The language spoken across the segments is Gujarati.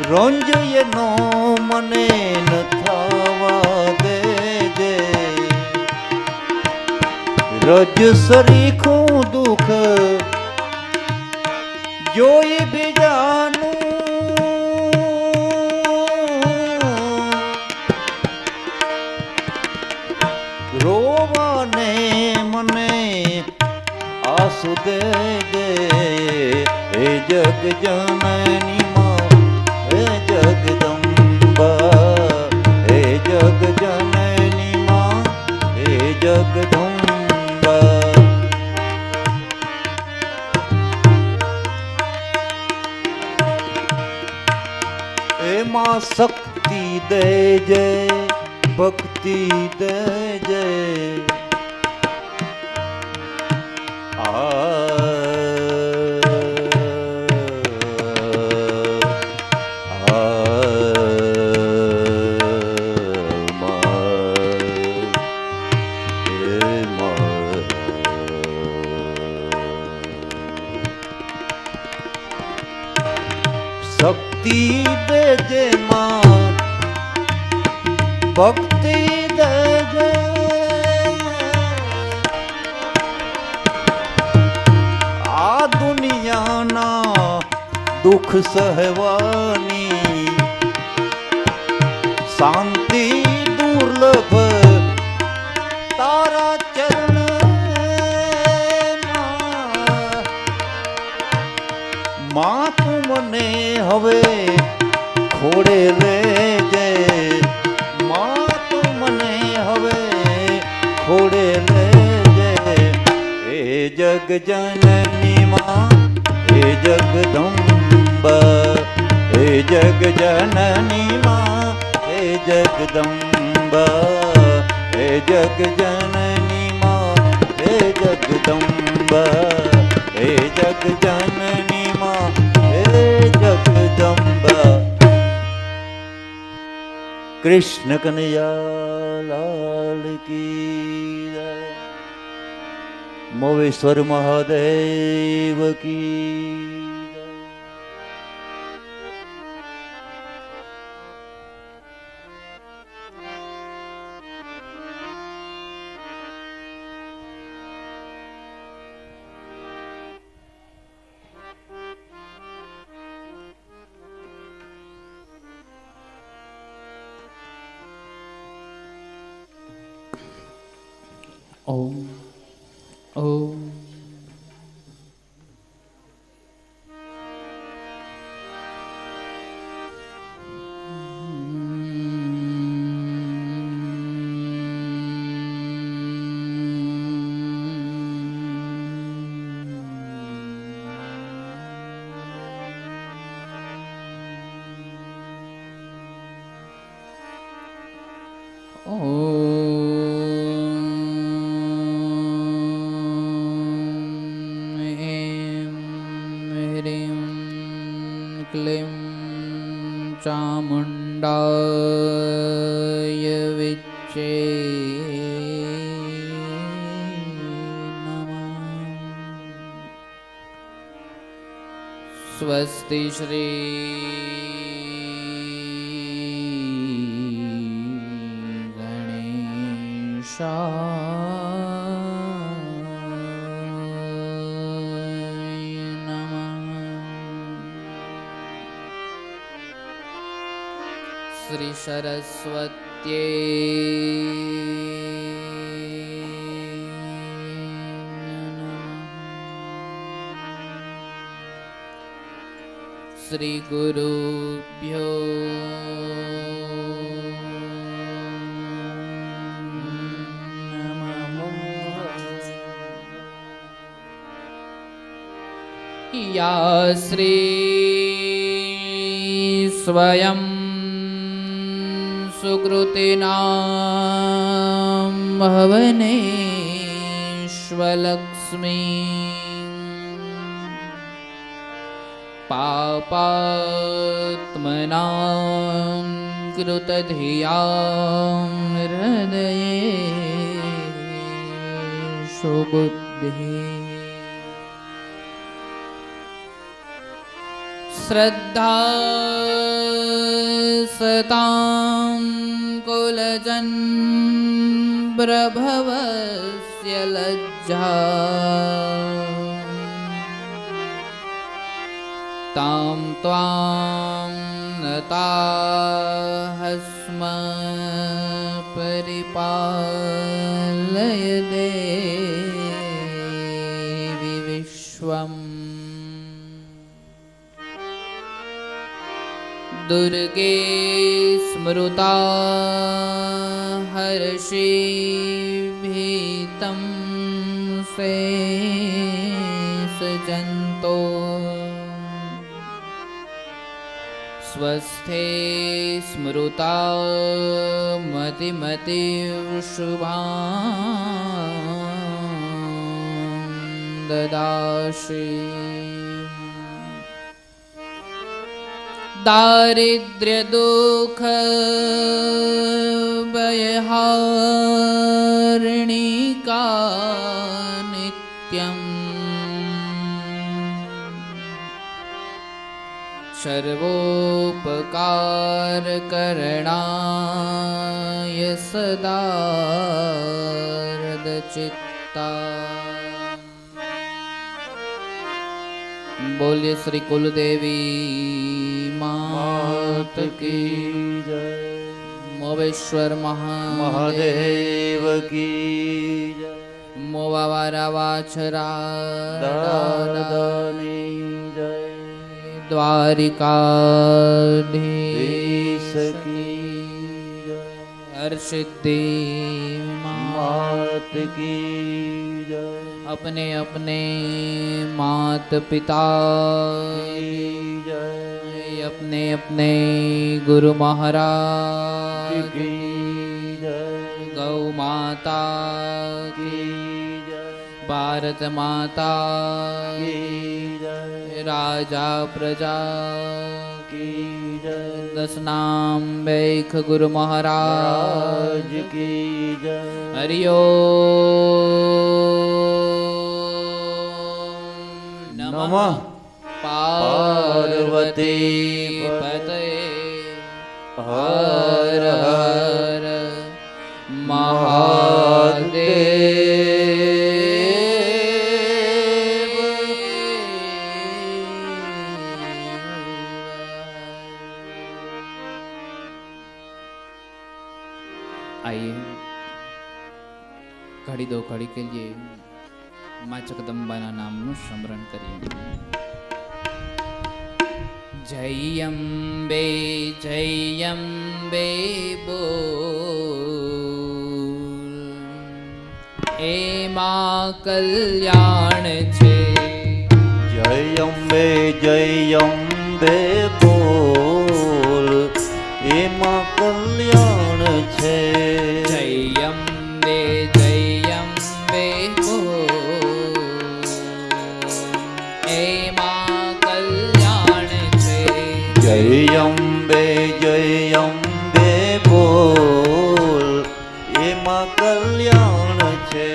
રોંજયે નો મને ન થવા દેજે, રજ સરીખું દુઃખ જોઈ બીજાનું, રોવાને મને આંસુ દેજે, હે જગ જનની માં, હે જગદંબા, હે જગ જનની માં, હે જગદંબા. એમાં શક્તિ દેજે, ભક્તિ દેજે, શક્તિ દેજે માં, ભક્તિ દેજે, આ દુનિયાના દુઃખ સહેવાની શાંતિ દુર્લભ તારા ચરણ માં, તું મને હવે ખોડે લેજે, માં તું મને હવે ખોડે લેજે, હે જગ જનની માં, હે જગદંબા, હે જગ જનની માં, હે જગદંબા, હે જગ જનની માં, હે જગદંબા, હે જગ જનની માં, હે જગદંબા. કૃષ્ણ કનૈયા લાલ કી જય, મોવેશ્વર મહાદેવ કી જય. ઓમ ઓમ ક્લીમ ચામુંડાય વિચ્ચે નમઃ. સ્વસ્તિ શ્રી ગણેશાય નમઃ. શ્રી સરસ્વત્યે શ્રી ગુરુભ્યો નમઃ. યા શ્રી સ્વયં સુકૃતિનાં ભવનેશ્વલક્ષ્મી પાપાત્મનાં કૃતધિયાં હૃદયે સુબુદ્ધિ श्रद्धा सतां कुलजन् प्रभवस्य लज्जा तां त्वां नताहस्म परिपालय देवि विश्वम् दुर्गे स्मृता हर्षि भीतं शेषजन्तो स्वस्थे स्मृता मतिमतिर्शुभां ददासि दारिद्र्यदुःख भयहारिणिका नित्यम् सर्वोपकारकरणाय सदा हृदचित्ता। बोलिए श्री कुलदेवी मात की जय, मोवेश्वर महादेव की जय, मोवावारा वाछरा दादानी जय, द्वारिकाधीश की जय, हर्षिद्धि मात की जय, अपने अपने मात पिता की जय, अपने अपने गुरु महाराज की जय, गौ माता की जय, भारत माता की जय, राजा प्रजा की जय, दशनाम बैख गुरु महाराज की जय। हरिओ नमः पार्वती पते हर हर महादेव। आइए घड़ी दो घड़ी के लिए माँ जगदम्बाना नामનું સ્મરણ કરીએ। जय अम्बे बोल ए माँ कल्याण छे। जय अम्बे बोल एમાં કલ્યાણ છે। जय अम्बे बोल ए माँ कल्याण छे। जय अम्बे बोल एમાં કલ્યાણ છે।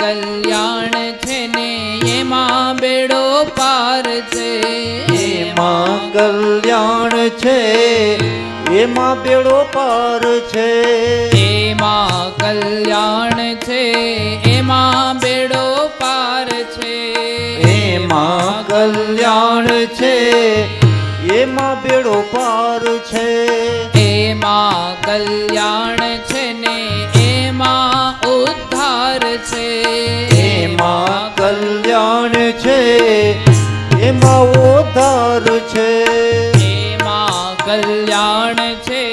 કલ્યાણ છે ને એમાં બેડો પાર છે। એમાં કલ્યાણ છે એમાં બેડો પાર છે। એમાં કલ્યાણ છે એમાં બેડો પાર છે। એમાં કલ્યાણ છે એમાં બેડો પાર છે। એમાં કલ્યાણ છે ને એમાં ઉદ્ધાર છે। એમાં કલ્યાણ છે એમાં ઉદ્ધાર છે। એમાં કલ્યાણ છે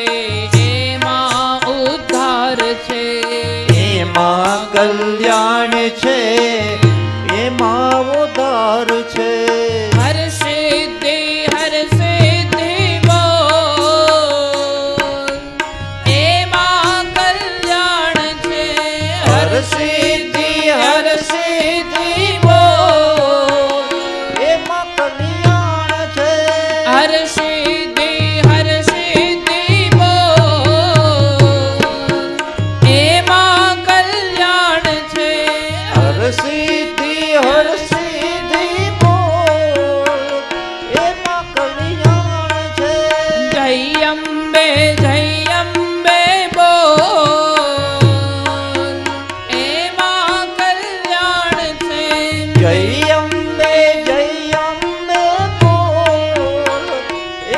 એમાં ઉદ્ધાર છે। એમાં કલ્યાણ છે એમાં આવો ધાર છે હર સિદ્ધિ બોલ એમાં કલ્યાણ છે. હર સિદ્ધિ બોલ એમાં કલ્યાણ છે હર સિદ્ધિ બોલ એમાં કલ્યાણ છે. હર સિદ્ધિ બોલ એમાં કલ્યાણ છે. જય અંબે બોલ એમાં કલ્યાણ છે. જય અંબે બોલ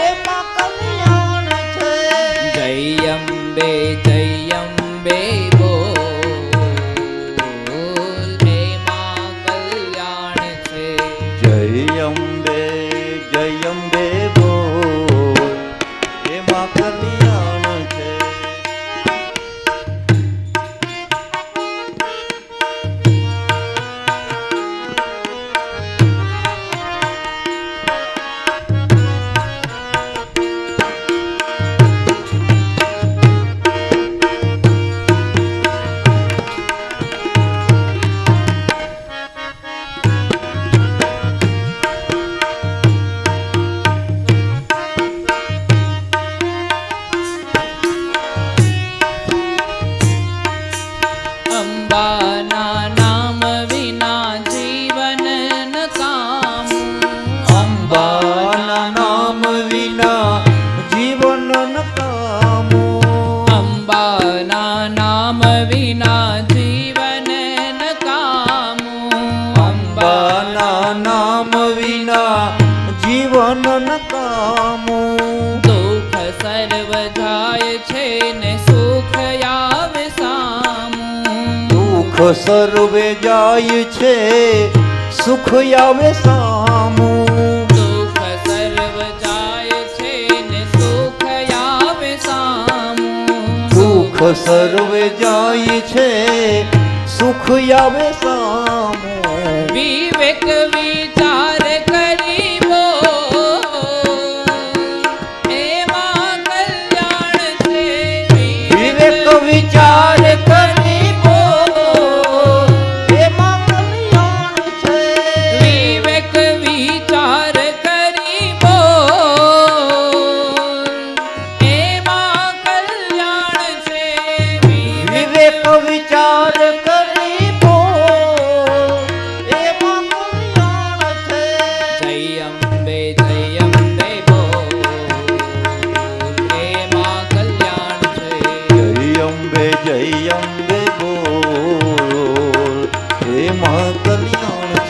એમાં કલ્યાણ છે. જય અંબે બોલ એમાં કલ્યાણ છે. જય અંબે બોલ એમાં કલ્યાણ છે. અંબાના નામ વિના જીવન નકામું. અંબાના નામ વિના જીવન નકામું. અંબાના નામ વિના જીવન નકામું. અંબાના નામ વિના જીવન નકામું. દુઃખ સર્વ જાય છે ને સુખ આવે સામું. દુઃખ સર્વે જાય છે સુખ આવે સામું. દુઃખ સર્વ જાય છે ને સુખ આવે સામું. દુઃખ સર્વે જાય છે સુખ આવે સામું. વિવેક વિચાર કરી બોલ એમાં કલ્યાણ છે. વિવેક વિચાર કરી બોલ એમાં કલ્યાણ છે. વિવેક વિચાર કરી બોલ એમાં કલ્યાણ છે. વિવેક વિચાર કરી બોલ એમાં કલ્યાણ છે. જય અંબે બોલ એમાં કલ્યાણ છે. જય અંબે બોલ એમાં કલ્યાણ છે.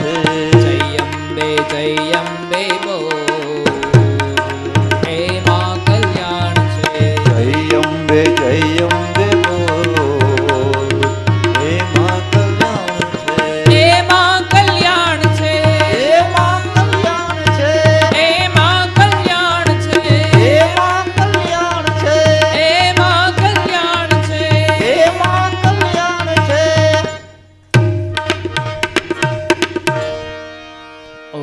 જય અંબે બોલ એમાં કલ્યાણ છે. જય અંબે બોલ એમાં કલ્યાણ છે. એમાં કલ્યાણ છે. એમાં કલ્યાણ છે. એમાં કલ્યાણ છે. એમાં કલ્યાણ છે. એમાં કલ્યાણ છે. એમાં કલ્યાણ છે. ઓમ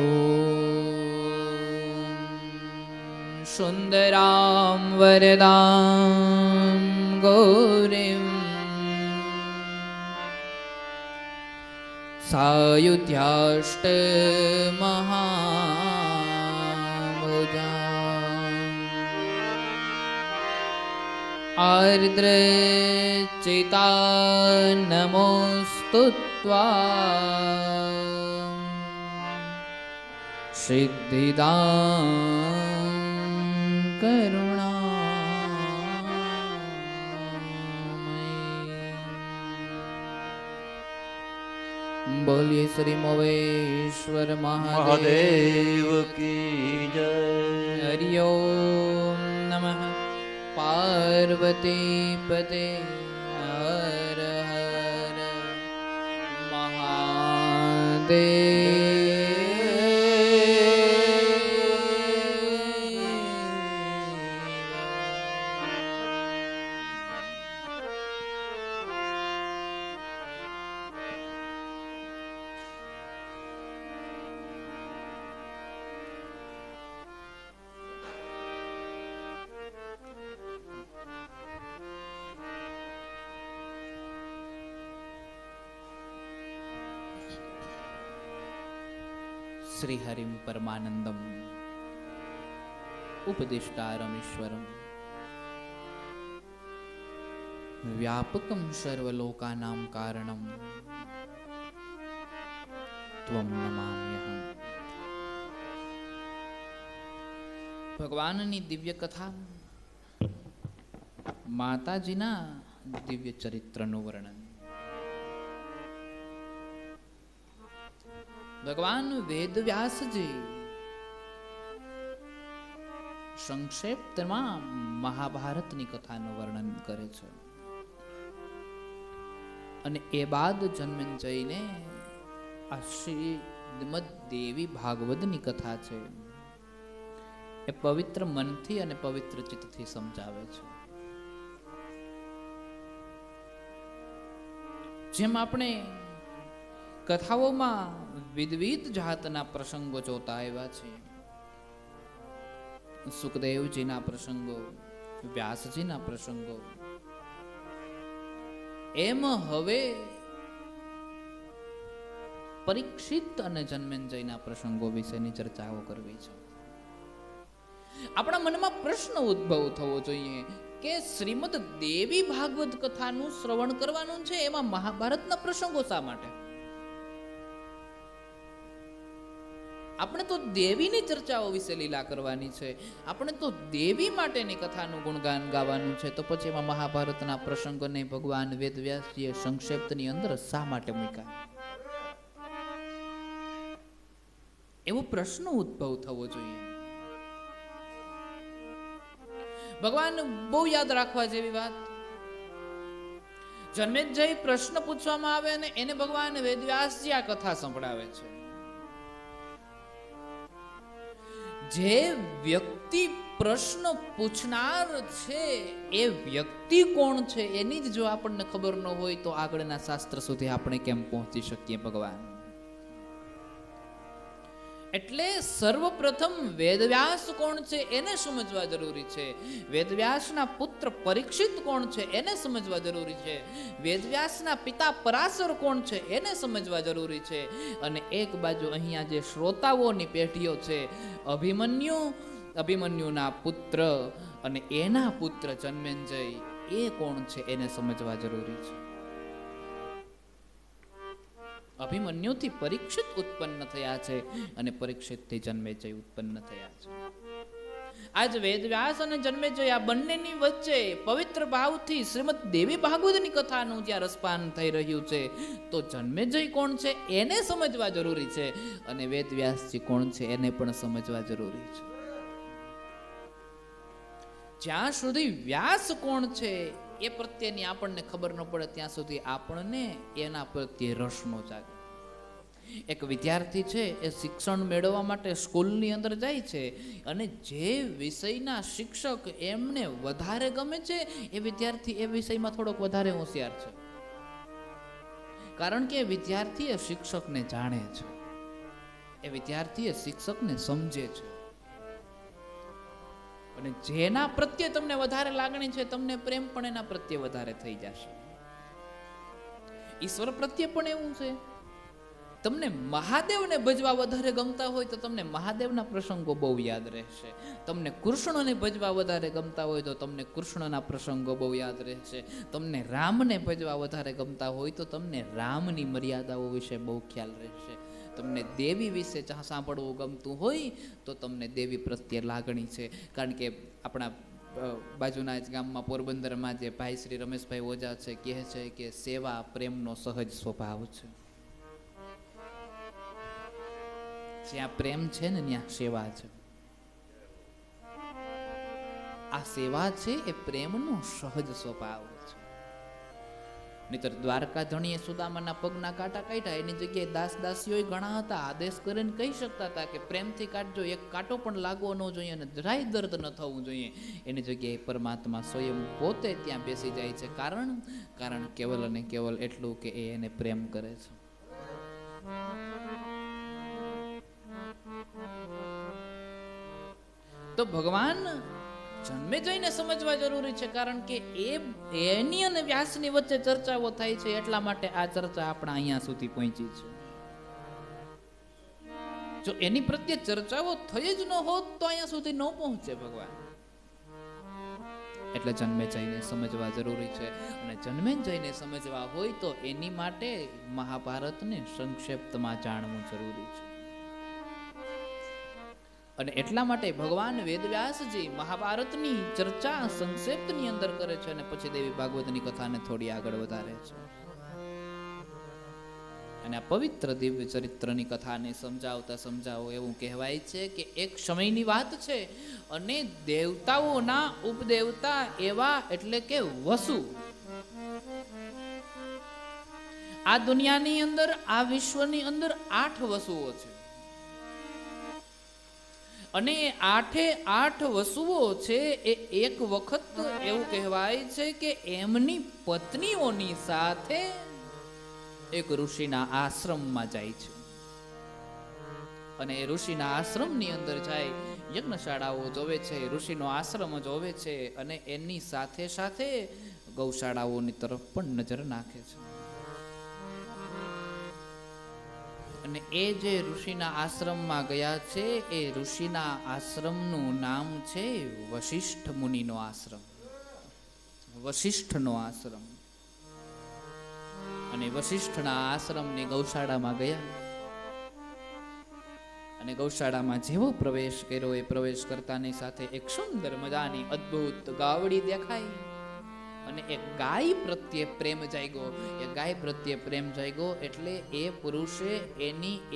સુંદરામ વરદામ ગૌરીમ સાયુધ્યાષ્ટ મહાભુજામ આર્દ્ર ચિતા નમોસ્તુત્વા સિદ્ધિદાં કરુણામયી. બોલીએ શ્રી મોવેશ્વર મહાદેવ મહાદેવ કી જય. હરિ ઓમ નમઃ પાર્વતી પતે હર હર મહાદેવ. શ્રીહરિમ પરમાનંદમ ઉપદિષ્ટારમીશ્વરમ વ્યાપકમ સર્વલોકાનાં કારણમ ત્વમ નમામ્યહમ. ભગવાનની દિવ્ય કથા, માતાજીના દિવ્ય ચરિત્રનું વર્ણન. ભગવાન વેદવ્યાસજી સંક્ષેપ્તમાં મહાભારતની કથાનું વર્ણન કરે છે અને એ બાદ જન્મેજયને આ શ્રીમદ દેવી ભાગવતની કથા છે એ પવિત્ર મનથી અને પવિત્ર ચિત્તથી સમજાવે છે. જેમ આપણે કથાઓમાં વિવિધ જાતના પ્રસંગો જોતા આવ્યા છે, સુખદેવજીના પ્રસંગો, વ્યાસજીના પ્રસંગો, એમ હવે પરીક્ષિત અને જન્મેજયના પ્રસંગો વિશેની ચર્ચાઓ કરવી છે. આપણા મનમાં પ્રશ્ન ઉદ્ભવ થવો જોઈએ કે શ્રીમદ દેવી ભાગવત કથાનું શ્રવણ કરવાનું છે, એમાં મહાભારતના પ્રસંગો શા માટે? આપણે તો દેવીની ચર્ચાઓ વિશે લીલા કરવાની છે, આપણે તો દેવી માટેની કથાનું ગુણગાન ગાવાનું છે, તો પછી એમાં મહાભારતના પ્રસંગોને ભગવાન વેદવ્યાસજીએ સંક્ષેપ્તની અંદર શા માટે મૂક્યા? એવો પ્રશ્ન ઉદ્ભવ થવો જોઈએ. ભગવાન બહુ યાદ રાખવા જેવી વાત, જન્મેજય પ્રશ્ન પૂછવામાં આવે અને એને ભગવાન વેદવ્યાસજી આ કથા સંભળાવે છે. જે વ્યક્તિ પ્રશ્ન પૂછનાર છે એ વ્યક્તિ કોણ છે એની જ જો આપણને ખબર ન હોય તો આગળના શાસ્ત્ર સુધી આપણે કેમ પહોંચી શકીએ ભગવાન? એટલે સર્વપ્રથમ વેદવ્યાસ કોણ છે એને સમજવા જરૂરી છે. વેદવ્યાસના પુત્ર પરીક્ષિત કોણ છે એને સમજવા જરૂરી છે. વેદવ્યાસના પિતા પરાશર કોણ છે એને સમજવા જરૂરી છે. અને એક બાજુ અહીંયા જે શ્રોતાઓની પેઢીઓ છે, અભિમન્યુના પુત્ર અને એના પુત્ર જન્મેજય, એ કોણ છે એને સમજવા જરૂરી છે. અભિમન્યુથી પરીક્ષિત ઉત્પન્ન થયા છે અને પરીક્ષિતથી જન્મેજય ઉત્પન્ન થયા છે. આજ વેદવ્યાસ અને જન્મેજય આ બંનેની વચ્ચે પવિત્ર ભાવથી શ્રીમદ દેવી ભાગવતની કથાનું જ્યાં રસપાન થઈ રહ્યું છે, તો જન્મેજય કોણ છે એને સમજવા જરૂરી છે અને વેદવ્યાસજી કોણ છે એને પણ સમજવા જરૂરી છે. જ્યાં સુધી વ્યાસ કોણ છે એ પ્રત્યેની આપણને ખબર ન પડે ત્યાં સુધી આપણને એના પ્રત્યે રસ ન જાગે. એક વિદ્યાર્થી છે એ શિક્ષણ મેળવવા માટે સ્કૂલની અંદર જાય છે અને જે વિષયના શિક્ષક એમને વધારે ગમે છે એ વિદ્યાર્થી એ વિષયમાં થોડોક વધારે હોશિયાર છે, કારણ કે એ વિદ્યાર્થી એ શિક્ષકને જાણે છે, એ વિદ્યાર્થી એ શિક્ષકને સમજે છે. અને જેના પ્રત્યે તમને વધારે લાગણી છે, તમને પ્રેમ પણ એના પ્રત્યે વધારે થઈ જશે. ઈશ્વર પ્રત્યે પણ એવું છે. તમને મહાદેવને ભજવા વધારે ગમતા હોય તો તમને મહાદેવના પ્રસંગો બહુ યાદ રહેશે. તમને કૃષ્ણને ભજવા વધારે ગમતા હોય તો તમને કૃષ્ણના પ્રસંગો બહુ યાદ રહેશે. તમને રામને ભજવા વધારે ગમતા હોય તો તમને રામની મર્યાદાઓ વિશે બહુ ખ્યાલ રહેશે. તમને દેવી વિશે સાંભળવું ગમતું હોય તો તમને દેવી પ્રત્યે લાગણી છે. કારણ કે આપણા બાજુના જ ગામમાં પોરબંદરમાં જે ભાઈ શ્રી રમેશભાઈ ઓઝા છે, કહે છે કે સેવા પ્રેમનો સહજ સ્વભાવ છે. જ્યાં પ્રેમ છે ને ત્યાં સેવા છે. આ સેવા છે એ પ્રેમનો સહજ સ્વભાવ છે. નહીતર દ્વારકા ધણીએ સુદામાના પગના કાંટા કાઢ્યા, એની જગ્યાએ દાસ દાસીઓ ઘણા હતા, આદેશ કરીને કહી શકતા હતા કે પ્રેમથી કાઢજો, એક કાંટો પણ લાગવો ન જોઈએ અને જરાય દર્દ ન થવું જોઈએ. એની જગ્યાએ પરમાત્મા સ્વયં પોતે ત્યાં બેસી જાય છે. કારણ કેવલ અને કેવલ એટલું કે એ એને પ્રેમ કરે છે. તો ભગવાન જન્મેજયને સમજવા જરૂરી છે, કારણ કે એની અને વ્યાસની વચ્ચે ચર્ચાઓ થાય છે. એટલા માટે આ ચર્ચા આપણા અહીંયા સુધી પહોંચી છે. જો એની પ્રત્યે ચર્ચાઓ થઈ જ ન હોત તો અહીંયા સુધી ન પહોંચે ભગવાન. એટલે જન્મે જઈને સમજવા જરૂરી છે. અને જન્મે જઈને સમજવા હોય તો એની માટે મહાભારતને સંક્ષિપ્તમાં જાણવું જરૂરી છે. અને એટલા માટે ભગવાન વેદવ્યાસજી મહાભારતની ચર્ચા સંક્ષિપ્તની અંદર કરે છે અને પછી દેવી ભાગવતની કથાને થોડી આગળ વધારે છે. અને આ પવિત્ર દિવ્ય ચરિત્રની કથાને સમજાવો એવું કહેવાય છે કે એક સમયની વાત છે અને દેવતાઓના ઉપદેવતા એવા એટલે કે વસુ આ દુનિયાની અંદર, આ વિશ્વની અંદર 8 વસુઓ છે. અને 8 વસુઓ છે એ એક વખત એવું કહેવાય છે કે એમની પત્નીઓની સાથે એક ઋષિના આશ્રમમાં જાય છે. અને એ ઋષિના આશ્રમની અંદર જાય, યજ્ઞશાળાઓ જોવે છે, ઋષિનો આશ્રમ જોવે છે અને એની સાથે સાથે ગૌશાળાઓની તરફ પણ નજર નાખે છે. અને એ જે ઋષિના આશ્રમમાં ગયા છે એ ઋષિના આશ્રમનું નામ છે વશિષ્ઠ મુનિનો આશ્રમ, વશિષ્ઠનો આશ્રમ. અને વશિષ્ઠના આશ્રમની ગૌશાળામાં ગયા અને ગૌશાળામાં જેવો પ્રવેશ કર્યો એ પ્રવેશ કરતાની સાથે એક સુંદર મજાની અદ્ભુત ગાવડી દેખાઈ અને એક ગાય પ્રત્યે પ્રેમ જાગ્યો. એ ગાય પ્રત્યે પ્રેમ જાગ્યો એટલે એ પુરુષે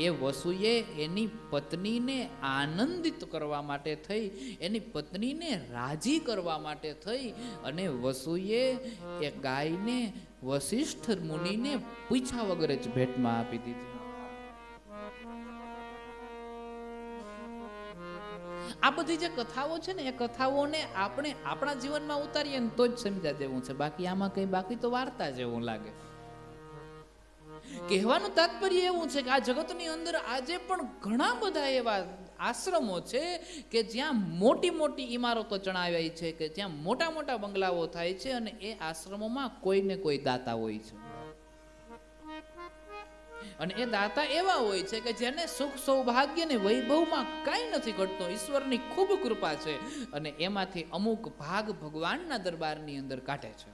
એ વસુએ એની પત્નીને આનંદિત કરવા માટે થઈ, એની પત્નીને રાજી કરવા માટે થઈ અને વસુએ એ ગાયને વશિષ્ઠ મુનિને પૂછ્યા વગર જ ભેટમાં આપી દીધી. આ બધી જે કથાઓ છે ને એ કથાઓને આપણે આપણા જીવનમાં ઉતારીએ ને તો જ સમજ્યા જેવું છે. બાકી આમાં કઈ બાકી તો વાર્તા જેવું લાગે. કહેવાનું તાત્પર્ય એવું છે કે આ જગતની અંદર આજે પણ ઘણા બધા એવા આશ્રમો છે કે જ્યાં મોટી મોટી ઇમારતો ચણાવાય છે, કે જ્યાં મોટા મોટા બંગલાઓ થાય છે અને એ આશ્રમોમાં કોઈને કોઈ દાતા હોય છે. અને એ દાતા એવા હોય છે કે જેને સુખ સૌભાગ્ય ને વૈભવમાં કાંઈ નથી ઘટતો, ઈશ્વરની ખૂબ કૃપા છે અને એમાંથી અમુક ભાગ ભગવાનના દરબારની અંદર કાઢે છે.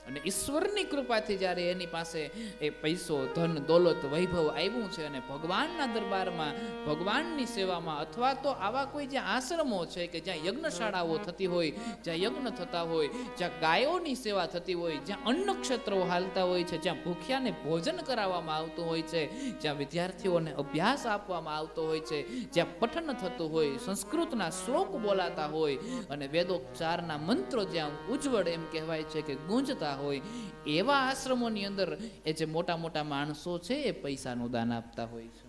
અને ઈશ્વરની કૃપાથી જ્યારે એની પાસે એ પૈસો, ધન, દોલત, વૈભવ આવ્યું છે અને ભગવાનના દરબારમાં, ભગવાનની સેવામાં, અથવા તો આવા કોઈ જે આશ્રમો છે કે જ્યાં યજ્ઞશાળાઓ થતી હોય, જ્યાં યજ્ઞ થતા હોય, જ્યાં ગાયોની સેવા થતી હોય, જ્યાં અન્ન ક્ષેત્રો હાલતા હોય છે, જ્યાં ભૂખ્યાને ભોજન કરાવવામાં આવતું હોય છે, જ્યાં વિદ્યાર્થીઓને અભ્યાસ આપવામાં આવતો હોય છે, જ્યાં પઠન થતું હોય, સંસ્કૃતના શ્લોક બોલાતા હોય અને વેદોચ્ચારના મંત્રો જ્યાં ઉજ્જવળ એમ કહેવાય છે કે ગુંજતા હોય, એવા આશ્રમોની અંદર એ જે મોટા મોટા માણસો છે એ પૈસાનું દાન આપતા હોય છે.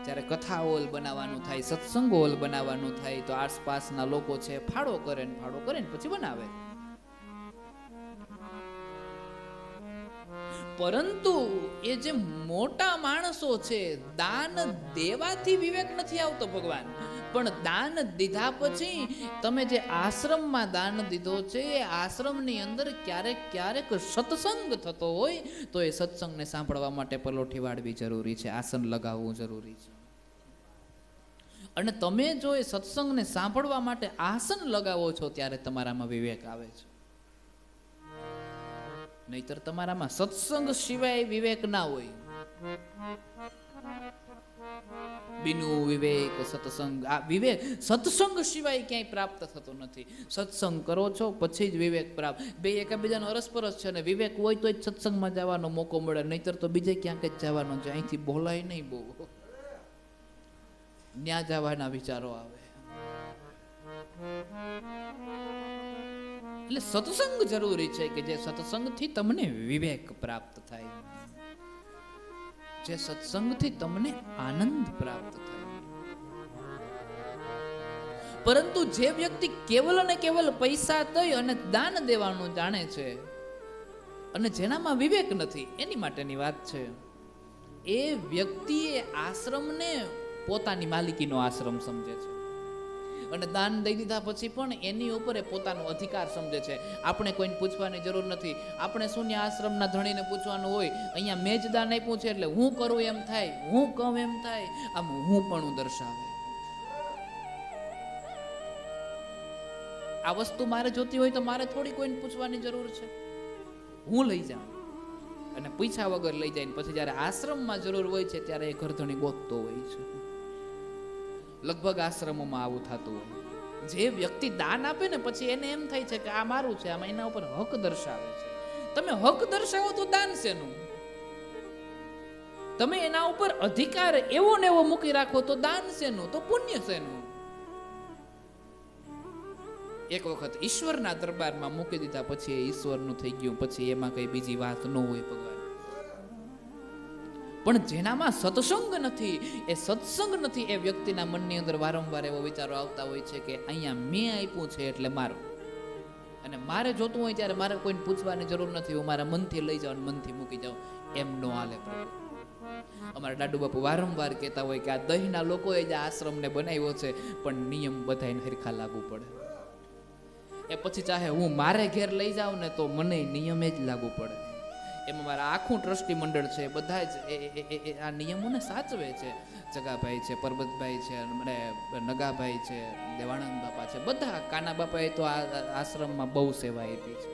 જ્યારે કથા હોલ બનાવવાનું થાય, સત્સંગ હોલ બનાવવાનું થાય તો આસપાસના લોકો છે ફાળો કરે ને પછી બનાવે. પરંતુ એ જે મોટા માણસો છે, દાન દેવાથી વિવેક નથી આવતો ભગવાન, પણ દાન દીધા પછી તમે જે આશ્રમમાં દાન દીધો છે એ આશ્રમની અંદર ક્યારેક સત્સંગ થતો હોય તો એ સત્સંગને સાંભળવા માટે પલોઠી વાળવી જરૂરી છે, આસન લગાવવું જરૂરી છે. અને તમે જો એ સત્સંગને સાંભળવા માટે આસન લગાવો છો ત્યારે તમારામાં વિવેક આવે છે. નહીતર તમારામાં સત્સંગ સિવાય વિવેક ના હોય. બિનુ વિવેક સત્સંગ, આ વિવેક સત્સંગ સિવાય ક્યાંય પ્રાપ્ત થતો નથી. સત્સંગ કરો છો પછી જ વિવેક પ્રાપ્ત. બે એકબીજાનો અરસપરસ છે ને વિવેક હોય તો જ સત્સંગમાં જવાનો મોકો મળે, નહીતર તો બીજે ક્યાંક જ જવાનો છે. અહીંથી બોલાય નહીં બહુ, ન્યા જવાના વિચારો આવે. એટલે સત્સંગ જરૂરી છે કે જે સત્સંગથી તમને વિવેક પ્રાપ્ત થાય, જે સત્સંગથી તમને આનંદ પ્રાપ્ત થાય. પરંતુ જે વ્યક્તિ કેવલ અને કેવલ પૈસા દઈ અને દાન દેવાનું જાણે છે અને જેનામાં વિવેક નથી, એની માટેની વાત છે. એ વ્યક્તિએ આશ્રમને પોતાની માલિકીનો આશ્રમ સમજે છે. અને દાન દઈ દીધા પછી પણ એની ઉપર એ પોતાનો અધિકાર સમજે છે. આપણે કોઈને પૂછવાની જરૂર નથી. આપણે શૂન્ય આશ્રમના ધણીને પૂછવાનું હોય, અહીંયા મેં જ દાન આપ્યું છે એટલે હું કરું એમ થાય, હું કહું એમ થાય, આમ હું પણ દર્શાવે. આ વસ્તુ મારે જોતી હોય તો મારે થોડી કોઈને પૂછવાની જરૂર છે. હું લઈ જાઉં અને પૂછ્યા વગર લઈ જાય. પછી જ્યારે આશ્રમમાં જરૂર હોય છે ત્યારે એ ઘરધણી ગોતતો હોય છે. લગભગ આશ્રમોમાં આવું થતું હોય. જે વ્યક્તિ દાન આપે ને પછી એને એમ થાય છે કે આ મારું છે, આમાં એના ઉપર હક દર્શાવે છે. તમે હક દર્શાવો તો દાન શેનું? તમે એના ઉપર અધિકાર એવો ને એવો મૂકી રાખો તો દાન શેનું? તો પુણ્ય શેનું? એક વખત ઈશ્વરના દરબારમાં મૂકી દીધા પછી એ ઈશ્વરનું થઈ ગયું. પછી એમાં કઈ બીજી વાત ન હોય ભગવાન. પણ જેનામાં સત્સંગ નથી, એ સત્સંગ નથી, એ વ્યક્તિના મનની અંદર વારંવાર એવો વિચારો આવતા હોય છે કે અહીંયા મેં આપ્યું છે એટલે મારું, અને મારે જોતું હોય ત્યારે મારે કોઈને પૂછવાની જરૂર નથી. હું મારા મનથી લઈ જાઉં, મનથી મૂકી જાઉં. એમ નો હાલે પ્રભુ. અમારા દાદુ બાપુ વારંવાર કહેતા હોય કે આ દહીંના લોકોએ જ આશ્રમને બનાવ્યો છે, પણ નિયમ બધાને હરખા લાગુ પડે. એ પછી ચાહે હું મારે ઘેર લઈ જાઉં ને તો મને નિયમે જ લાગુ પડે. એમાં મારા આખું ટ્રસ્ટી મંડળ છે, બધા જ આ નિયમોને સાચવે છે. જગાભાઈ છે, પરબતભાઈ છે, મને નગાભાઈ છે, દેવાનંદ બાપા છે, બધા. કાના બાપાએ તો આ આશ્રમમાં બહુ સેવા આપી છે.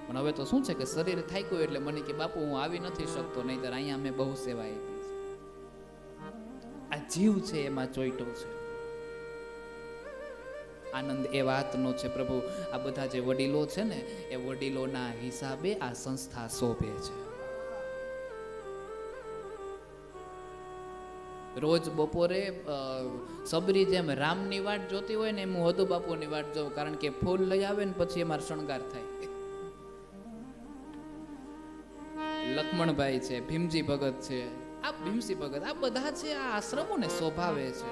પણ હવે તો શું છે કે શરીર થાક્યું એટલે મને કે બાપુ હું આવી નથી શકતો, નહીંતર અહીંયા અમે બહુ સેવા આપી છે. આ જીવ છે એમાં ચોઈટો છે. આનંદ એ વાતનો છે પ્રભુ, આ બધા જે વડીલો છે ને એ વડીલોના હિસાબે આ સંસ્થા શોભે છે. રોજ બપોરે સબરી જેમ રામની વાટ જોતી હોય ને એમ હું હદુ બાપુની વાટ જોઉં, કારણ કે ફૂલ લઈ આવે ને પછી અમારો શણગાર થાય. લક્ષ્મણભાઈ છે, ભીમજી ભગત છે, આ ભીમસી ભગત, આ બધા છે આ આશ્રમોને શોભાવે છે.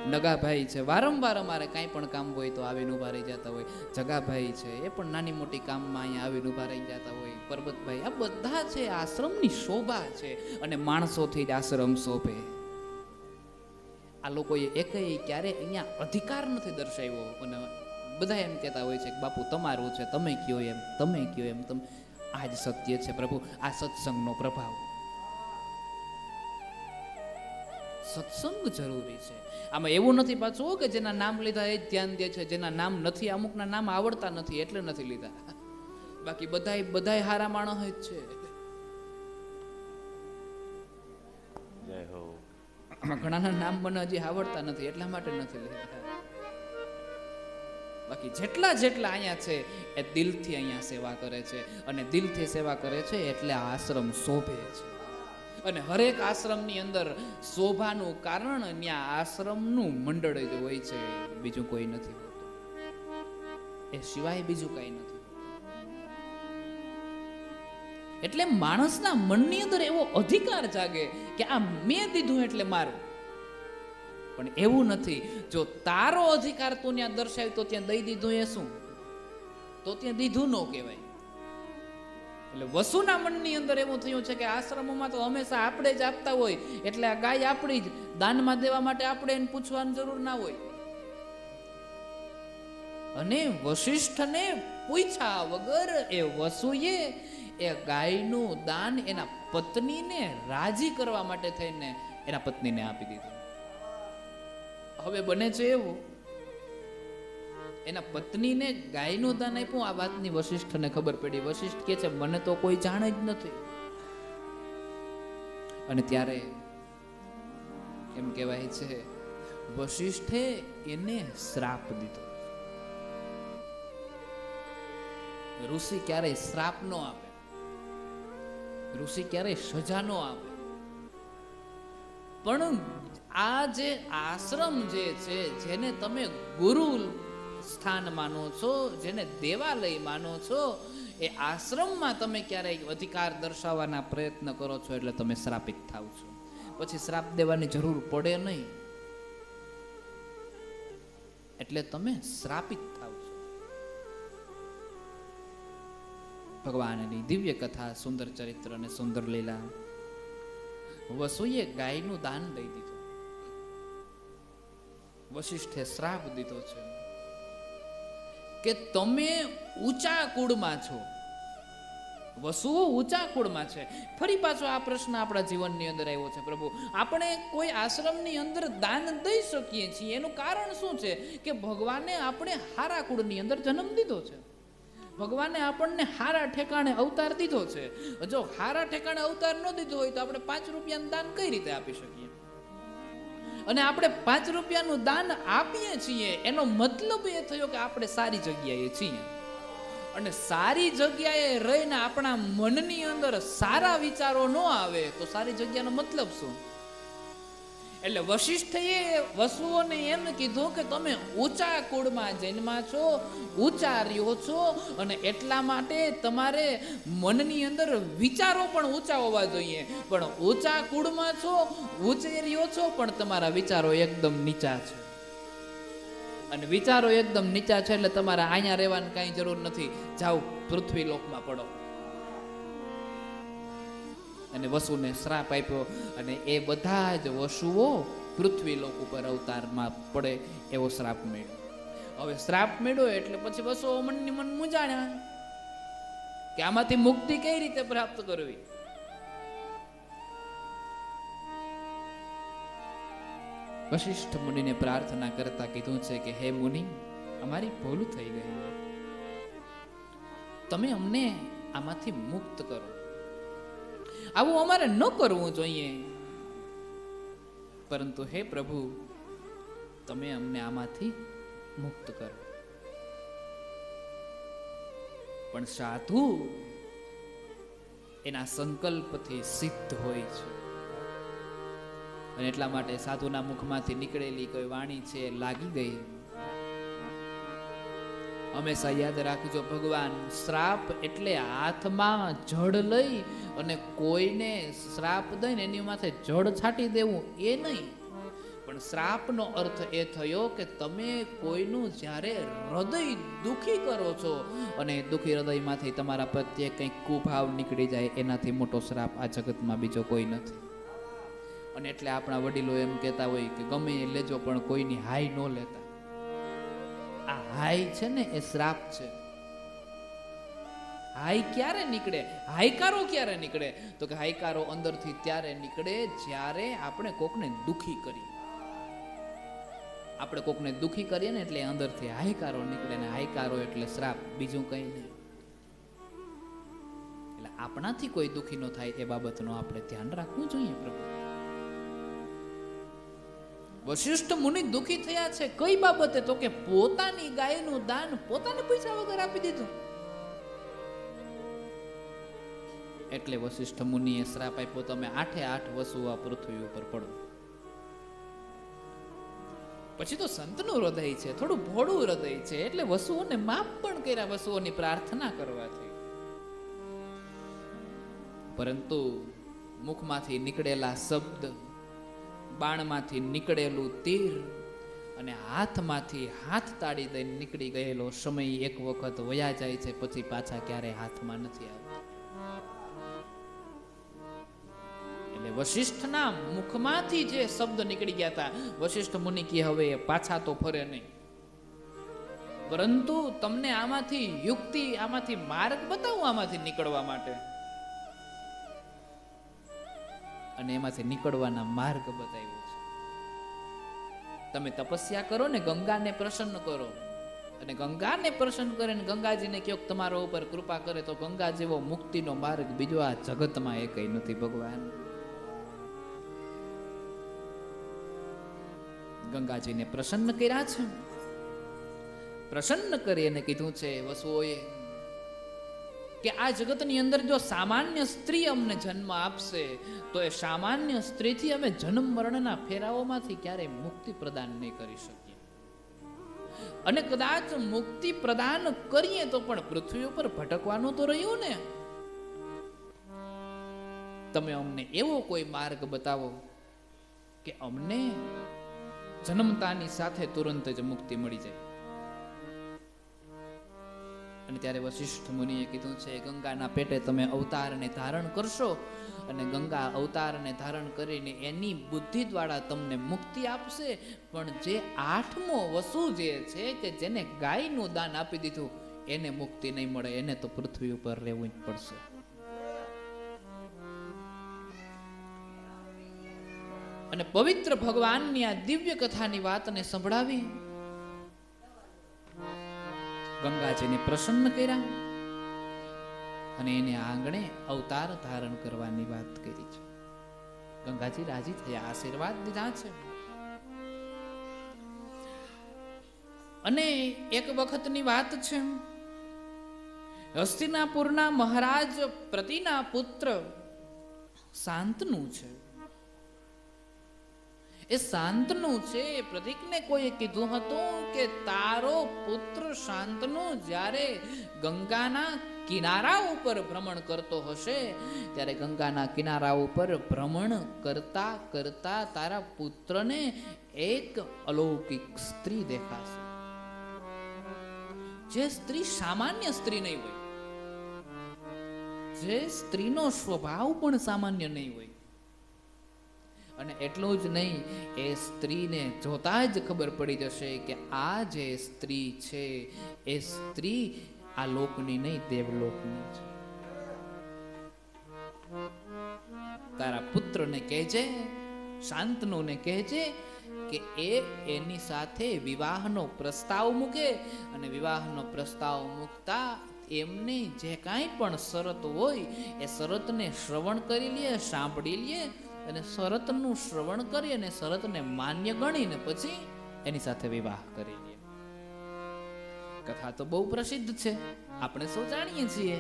નગાભાઈ છે, વારંવાર અમારે કાંઈ પણ કામ હોય તો આવીને ઉભા રહી જતા હોય. જગાભાઈ છે, એ પણ નાની મોટી કામમાં અહીંયા આવીને ઉભા રહી જતા હોય. પરબતભાઈ, આ બધા છે આશ્રમની શોભા છે, અને માણસોથી જ આશ્રમ શોભે. આ લોકોએ એકેય ક્યારે અહીંયા અધિકાર નથી દર્શાવ્યો. અને બધા એમ કહેતા હોય છે કે બાપુ તમારું છે, તમે કયો એમ, તમે કયો એમ. તમે આ જ સત્ય છે પ્રભુ, આ સત્સંગનો પ્રભાવ. સત્સંગ જરૂરી છે. આમાં એવું નથી પાછું કે જેના નામ લીધા એ જ ધ્યાન દે છે, જેના નામ નથી, અમુકના નામ આવડતા નથી એટલે નથી લીધા. બાકી બધાય હારા માણસ જ છે. જય હો. આમાં ઘણાના નામ મને હજી આવડતા નથી એટલા માટે નથી લીધા. બાકી જેટલા અહીંયા છે એ દિલથી અહીંયા સેવા કરે છે, અને દિલથી સેવા કરે છે એટલે આ આશ્રમ શોભે છે. અને હરેક આશ્રમની અંદર શોભાનું કારણ ત્યાં આશ્રમનું મંડળ જ હોય છે, બીજું કોઈ નથી હોતું. એ સિવાય બીજું કઈ નથી. એટલે માણસના મનની અંદર એવો અધિકાર જાગે કે આ મેં દીધું એટલે મારું. પણ એવું નથી. જો તારો અધિકાર તું ત્યાં દર્શાવ્યો તો ત્યાં દઈ દીધું એ શું? તો ત્યાં દીધું ન કહેવાય. એટલે વસુના મનની અંદર એવું થયું છે કે આશ્રમોમાં તો હંમેશા આપણે જ આપતા હોય, એટલે આ ગાય આપણી જ, દાનમાં દેવા માટે આપણે એને પૂછવાની જરૂર ના હોય. અને વશિષ્ઠને પૂછ્યા વગર એ વસુએ એ ગાયનું દાન એના પત્નીને રાજી કરવા માટે થઈને એના પત્નીને આપી દીધું. હવે બને છે એવું, એના પત્નીને ગાયનું દાન આપ્યું. આ વાતની વશિષ્ઠને ખબર પડી. વશિષ્ઠ કહે છે મને તો કોઈ જાણે જ નથી. અને ત્યારે એમ કહેવાય છે વશિષ્ઠે એને શ્રાપ દીધો. ઋષિ ક્યારેય શ્રાપ નો આપે, ઋષિ ક્યારેય સજા નો આપે. પણ આ જે આશ્રમ જે છે, જેને તમે ગુરુ સ્થાન માનો છો, જેને દેવાલય માનો છો, એ આશ્રમમાં તમે ક્યારેય અધિકાર દર્શાવવાના પ્રયત્ન કરો છો એટલે તમે શ્રાપિત થાવ છો. પછી શ્રાપ દેવાની જરૂર પડે નહીં, એટલે તમે શ્રાપિત થાવ છો. ભગવાનની દિવ્ય કથા, સુંદર ચરિત્ર અને સુંદર લીલા. વસુએ ગાયનું દાન દઈ દીધું. વશિષ્ઠે શ્રાપ દીધો છે કે તમે ઊંચા કુળમાં છો. વસુઓ ઊંચા કુળમાં છે. ફરી પાછો આ પ્રશ્ન આપણા જીવનની અંદર આવ્યો છે. પ્રભુ, આપણે કોઈ આશ્રમની અંદર દાન દઈ શકીએ છીએ, એનું કારણ શું છે? કે ભગવાને આપણે હારા કુળની અંદર જન્મ દીધો છે. ભગવાને આપણને હારા ઠેકાણે અવતાર દીધો છે. જો હારા ઠેકાણે અવતાર ન દીધો હોય તો આપણે 5 રૂપિયાનું દાન કઈ રીતે આપી શકીએ? અને આપણે 5 રૂપિયાનું દાન આપીએ છીએ એનો મતલબ એ થયો કે આપણે સારી જગ્યાએ છીએ. અને સારી જગ્યાએ રહીને આપણા મનની અંદર સારા વિચારો ન આવે તો સારી જગ્યાનો મતલબ શું? એટલે વશિષ્ઠએ વસુઓને એમ કીધું કે તમે ઊંચા કુળમાં જન્મા છો, ઊંચા રહ્યો છો, અને એટલા માટે તમારે મનની અંદર વિચારો પણ ઊંચા હોવા જોઈએ. પણ ઊંચા કુળમાં છો, ઊંચે રહ્યો છો, પણ તમારા વિચારો એકદમ નીચા છે. અને વિચારો એકદમ નીચા છે એટલે તમારે અહીંયા રહેવાની કાંઈ જરૂર નથી. જાઓ પૃથ્વી લોકમાં પડો. અને વસુને શ્રાપ આપ્યો અને એ બધા જ વસુઓ પૃથ્વી લોક ઉપર અવતારમાં પડે એવો શ્રાપ મળ્યો. હવે શ્રાપ મળ્યો એટલે પછી વસુઓ મનની મન મૂંઝાણ્યા કે આમાંથી મુક્તિ કઈ રીતે પ્રાપ્ત કરવી. વશિષ્ઠ મુનિને પ્રાર્થના કરતા કીધું છે કે હે મુનિ, અમારી ભૂલ થઈ ગઈ, તમે અમને આમાંથી મુક્ત કરો. આવું અમારે ન કરવું જોઈએ, પરંતુ હે પ્રભુ, તમે અમને આમાંથી મુક્ત કરો. પણ સાધુ એના સંકલ્પથી સિદ્ધ હોય છે. અને એટલા માટે સાધુના મુખમાંથી નીકળેલી કોઈ વાણી છે લાગી ગઈ. હંમેશા યાદ રાખજો, ભગવાન શ્રાપ એટલે હાથમાં જળ લઈ અને કોઈને શ્રાપ દઈને એની માથે જળ છાંટી દેવું એ નહીં. પણ શ્રાપનો અર્થ એ થયો કે તમે કોઈનું જ્યારે હૃદય દુખી કરો છો અને દુખી હૃદયમાંથી તમારા પ્રત્યે કંઈક કુભાવ નીકળી જાય, એનાથી મોટો શ્રાપ આ જગતમાં બીજો કોઈ નથી. અને એટલે આપણા વડીલો એમ કહેતા હોય કે ગમે એ લેજો પણ કોઈની હાઈ ન લેતા. આ હાઈ છે ને એ શ્રાપ છે. હાઈ ક્યારે નીકળે? હાઈકારો ક્યારે નીકળે? તો કે હાઈકારો અંદરથી ત્યારે નીકળે જ્યારે આપણે કોકને દુખી કરીએ. આપણે કોકને દુખી કરીએ ને એટલે અંદરથી હાઈકારો નીકળે, ને હાઈકારો એટલે શ્રાપ, બીજું કંઈ નહીં. એટલે આપણાથી કોઈ દુખી ન થાય એ બાબતનું આપણે ધ્યાન રાખવું જોઈએ. પ્રભુ, વશિષ્ઠ મુનિ દુખી થયા છે કઈ બાબતે? તો કે પોતાની ગાયનું દાન પોતાને પૈસા વગર આપી દીધું. એટલે વશિષ્ઠ મુનિએ શ્રાપ આપ્યો, તમે 8 વસુઓ આ પૃથ્વી ઉપર પડો. પછી તો સંતનું હૃદય છે, થોડું ભોળું હૃદય છે, એટલે વસુઓને માફ પણ કર્યા વસુઓની પ્રાર્થના કરવાથી. પરંતુ મુખમાંથી નીકળેલા શબ્દ, બાણમાંથી નીકળેલું તીર અને હાથમાંથી હાથ તાળી દઈને નીકળી ગયેલો સમય એક વખત વયા જાય છે, પછી પાછા ક્યારેય હાથમાં નથી આવતા. એટલે વશિષ્ઠના મુખમાંથી જે શબ્દ નીકળી ગયા હતા, વશિષ્ઠ મુનિ કે હવે પાછા તો ફરે નહીં, પરંતુ તમને આમાંથી યુક્તિ, આમાંથી માર્ગ બતાવું આમાંથી નીકળવા માટે. અને એમાંથી નીકળવાના માર્ગ બતાવ્યો છે. તમે તપસ્યા કરો ને, ગંગાને પ્રસન્ન કરો, અને ગંગાને પ્રસન્ન કરીને ગંગાજીને કહો તમારા ઉપર કૃપા કરે, તો ગંગા જેવો મુક્તિનો માર્ગ બીજો આ જગતમાં એ કઈ નથી. ભગવાન ગંગાજીને પ્રસન્ન કર્યા છે. પ્રસન્ન કરી અને કીધું છે વસુઓએ કે આ જગતની અંદર જો સામાન્ય સ્ત્રી અમને જન્મ આપશે તો એ સામાન્ય સ્ત્રીથી અમે જન્મ મરણના ફેરાઓમાંથી ક્યારેય મુક્તિ પ્રદાન નહીં કરી શકીએ, અને કદાચ મુક્તિ પ્રદાન કરીએ તો પણ પૃથ્વી ઉપર ભટકવાનું તો રહ્યું ને. તમે અમને એવો કોઈ માર્ગ બતાવો કે અમને જન્મતાની સાથે તુરંત જ મુક્તિ મળી જાય. અને ત્યારે વશિષ્ઠ મુનિએ કીધું છે, ગંગાના પેટે તમે અવતારને ધારણ કરશો અને ગંગા અવતારને ધારણ કરીને એની બુદ્ધિ દ્વારા તમને મુક્તિ આપશે. પણ જે 8મો વસુ જે છે કે જેને ગાયનું દાન આપી દીધું એને મુક્તિ નહીં મળે, એને તો પૃથ્વી ઉપર રહેવું જ પડશે. અને પવિત્ર ભગવાનની આ દિવ્ય કથાની વાતને સંભળાવી ગંગાજીને પ્રસન્ન કર્યા અને એને આંગણે અવતાર ધારણ કરવાની વાત કરી છે. ગંગાજી રાજી થયા, આશીર્વાદ દીધા છે. અને એક વખતની વાત છે, હસ્તિનાપુરના મહારાજ પ્રતિના પુત્ર શાંતનુ છે. એ શાંતનુ છે. પ્રતિકને કોઈએ કીધું હતું કે તારો પુત્ર શાંતનુ જ્યારે ગંગાના કિનારા ઉપર ભ્રમણ કરતો હશે ત્યારે ગંગાના કિનારા ઉપર ભ્રમણ કરતા કરતા તારા પુત્રને એક અલૌકિક સ્ત્રી દેખાશે, જે સ્ત્રી સામાન્ય સ્ત્રી નહીં હોય, જે સ્ત્રીનો સ્વભાવ પણ સામાન્ય નહીં હોય. અને એટલું જ નહીં, એ સ્ત્રીને જોતા જ ખબર પડી જશે કે આ જે સ્ત્રી છે એ સ્ત્રી આ લોકની નહીં, દેવલોકની છે. તારા પુત્રને કહેજે, શાંતનુને કહેજે કે એની સાથે વિવાહનો પ્રસ્તાવ મૂકે અને વિવાહનો પ્રસ્તાવ મૂકતા એમની જે કાંઈ પણ શરત હોય એ શરતને શ્રવણ કરી લે, સાંભળી લે અને શરતનું શ્રવણ કરી અને શરતને માન્ય ગણીને પછી એની સાથે વિવાહ કરી લે. કથા તો બહુ પ્રસિદ્ધ છે, આપણે સૌ જાણીએ છીએ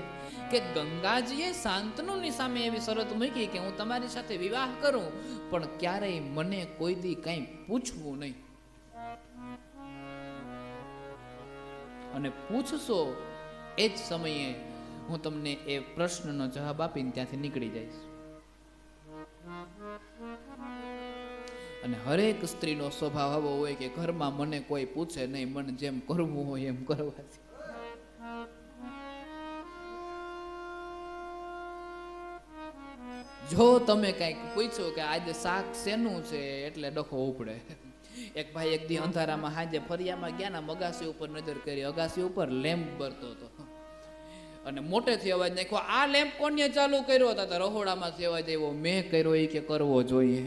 કે ગંગાજીએ શાંતનુની સામે એવી શરત મૂકી કે હું તમારી સાથે વિવાહ કરું પણ ક્યારેય મને કોઈ દી કંઈ પૂછવું નહીં, અને પૂછશો એ જ સમયે હું તમને એ પ્રશ્નનો જવાબ આપીને ત્યાંથી નીકળી જઈશ. અને હરેક સ્ત્રીનો સ્વભાવ આવો હોય કે ઘરમાં મને કોઈ પૂછે નહીં, મને જેમ કરવું હોય એમ કરવાથી. જો તમે કઈક પૂછ્યું કે આજે શાક શેનું છે એટલે ડખો ઉપડે. એક ભાઈ એક દી અંધારામાં હાજે ફરિયામાં ગયા ના, અગાસી ઉપર નજર કરી, અગાસી ઉપર લેમ્પ બરતો હતો અને મોટેથી અવાજ નાખ્યો, આ લેમ્પ કોને ચાલુ કર્યો? હતા રહોડામાંથી અવાજ આવ્યો, મેં કર્યો. એ કે કરવો જોઈએ,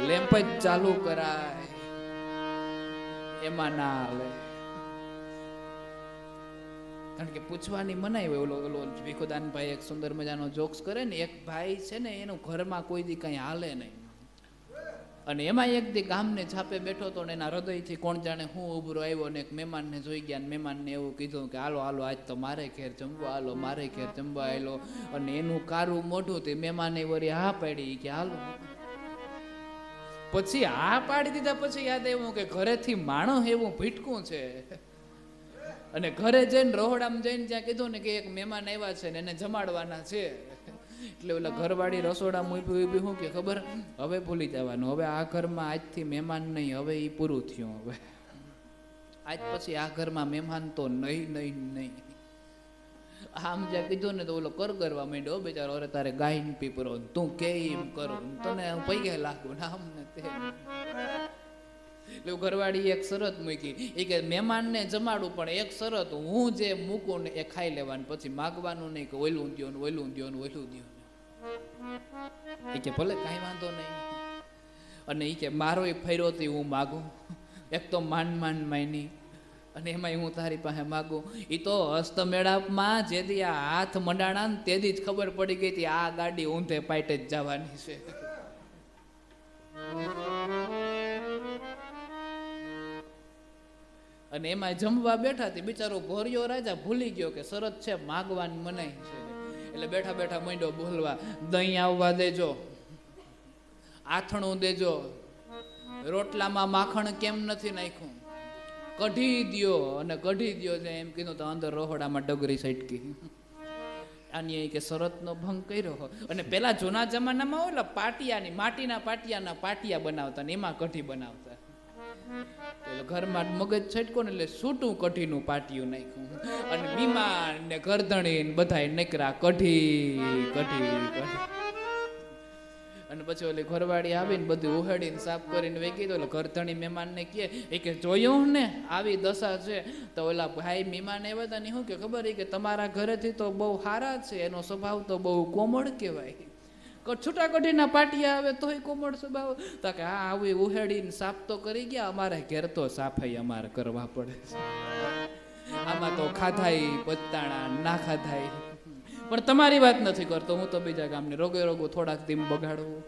લેમ્પ જ ચાલુ કરાય, એમાં ના આવે. કારણ કે પૂછવાની મનાઈ હોય. ઓલો ભીખુદાનભાઈ એક સુંદર મજાનો જોક્સ કરે ને, એક ભાઈ છે ને એનું ઘરમાં કોઈ દી કઈ હાલે નહીં, અને એમાં એક દી ગામને છાપે બેઠો હતો ને એના હૃદયથી કોણ જાણે હું ઉભરો આવ્યો ને એક મહેમાનને જોઈ ગયા, મહેમાનને એવું કીધું કે હાલો હાલો આજ તો મારે ઘેર જમવા હાલો, મારે ઘેર જમવા આવેલો. અને એનું કારું મોઢું તે મહેમાને વળી હા પાડી કે હાલો. પછી હા પાડી દીધા પછી યાદ આવ્યું કે ઘરેથી માણસ એવું ભીટકું છે, અને ઘરે જઈને રહોડામાં જઈને ત્યાં કીધું ને કે એક મહેમાન આવ્યા છે ને એને જમાડવાના છે. એટલે ઓલા ઘરવાળી રસોડામાં ઊભી ઊભી શું કે ખબર, હવે ભૂલી જવાનું, હવે આ ઘરમાં આજથી મહેમાન નહીં, હવે એ પૂરું થયું, હવે આજ પછી આ ઘરમાં મહેમાન તો નહીં નહીં નહીં. આમ જ્યાં કીધું ને તો ઓલો કરવા માંડ્યો, બેચારો, અરે તારે ગાયન પીપરો, તું કે એમ કરો, તને પૈગે લાગુ નામ ને તે. એટલે ઘરવાળી એક શરત મૂકી, એ કે મહેમાનને જમાડું પણ એક શરત, હું જે મૂકું ને એ ખાઈ લેવાનું, પછી માગવાનું નહીં કે ઓયલું દ્યો ને ઓયલું દ્યો ને ઓયલું દ્યો. એ કે ભલે કાંઈ વાંધો નહીં. અને એ કે મારો એ ફર્યોથી હું માગું, એક તો માંડ માંડ માયની, અને એમાં હું તારી પાસે માગું. એ તો હસ્તમેળાપમાં જેથી આ હાથ મંડાણા ને તેથી જ ખબર પડી ગઈ હતી આ ગાડી ઊંધે પાટે જ જવાની છે. અને એમાં જમવા બેઠા હતી, બિચારો ભોરિયો રાજા ભૂલી ગયો કે શરત છે માગવાની મનાઈ છે. એટલે બેઠા બેઠા માંડ્યો બોલવા, દહીં આવવા દેજો, આથણું દેજો, રોટલામાં માખણ કેમ નથી નાખ્યું, કઢી દ્યો. અને કઢી દ્યો છે એમ કીધું તો અંદર રહોડામાં ડગરી સટકી. આની કે શરતનો ભંગ કર્યો. અને પેલા જૂના જમાનામાં ઓલા પાટિયાની માટીના પાટિયાના પાટિયા બનાવતા ને એમાં કઢી બનાવતા. એટલે ઘરમાં મગજ છટકો ને એટલે સૂટું કઢીનું પાટિયું નાખ્યું અને બીમાન ને ગરદણી ને બધાય નકરા કઢી અને પછી ઓલી ઘરવાળી આવીને બધું ઉહેડીને સાફ કરીને વેકી દો. એટલે ગરધણી મહેમાનને કહે કે જોયું ને આવી દશા છે. તો ઓલા ભાઈ મહેમાન આવ્યા હતા ને શું કે ખબર કે તમારા ઘરેથી તો બહુ સારા છે, એનો સ્વભાવ તો બહુ કોમળ કહેવાય. છૂટા કઢીના પાટિયા આવે તોય કોમળ સ્વભાવ. તો કે હા આવી ઉહેડીને સાફ તો કરી ગયા, અમારે ઘેર તો સાફાઈ અમારે કરવા પડે છે. આમાં તો ખાધાઈ પત્તાણા ના ખાધાઈ. પણ તમારી વાત નથી કરતો, હું તો બીજા ગામને રોગે થોડાક દીમ બગાડવું.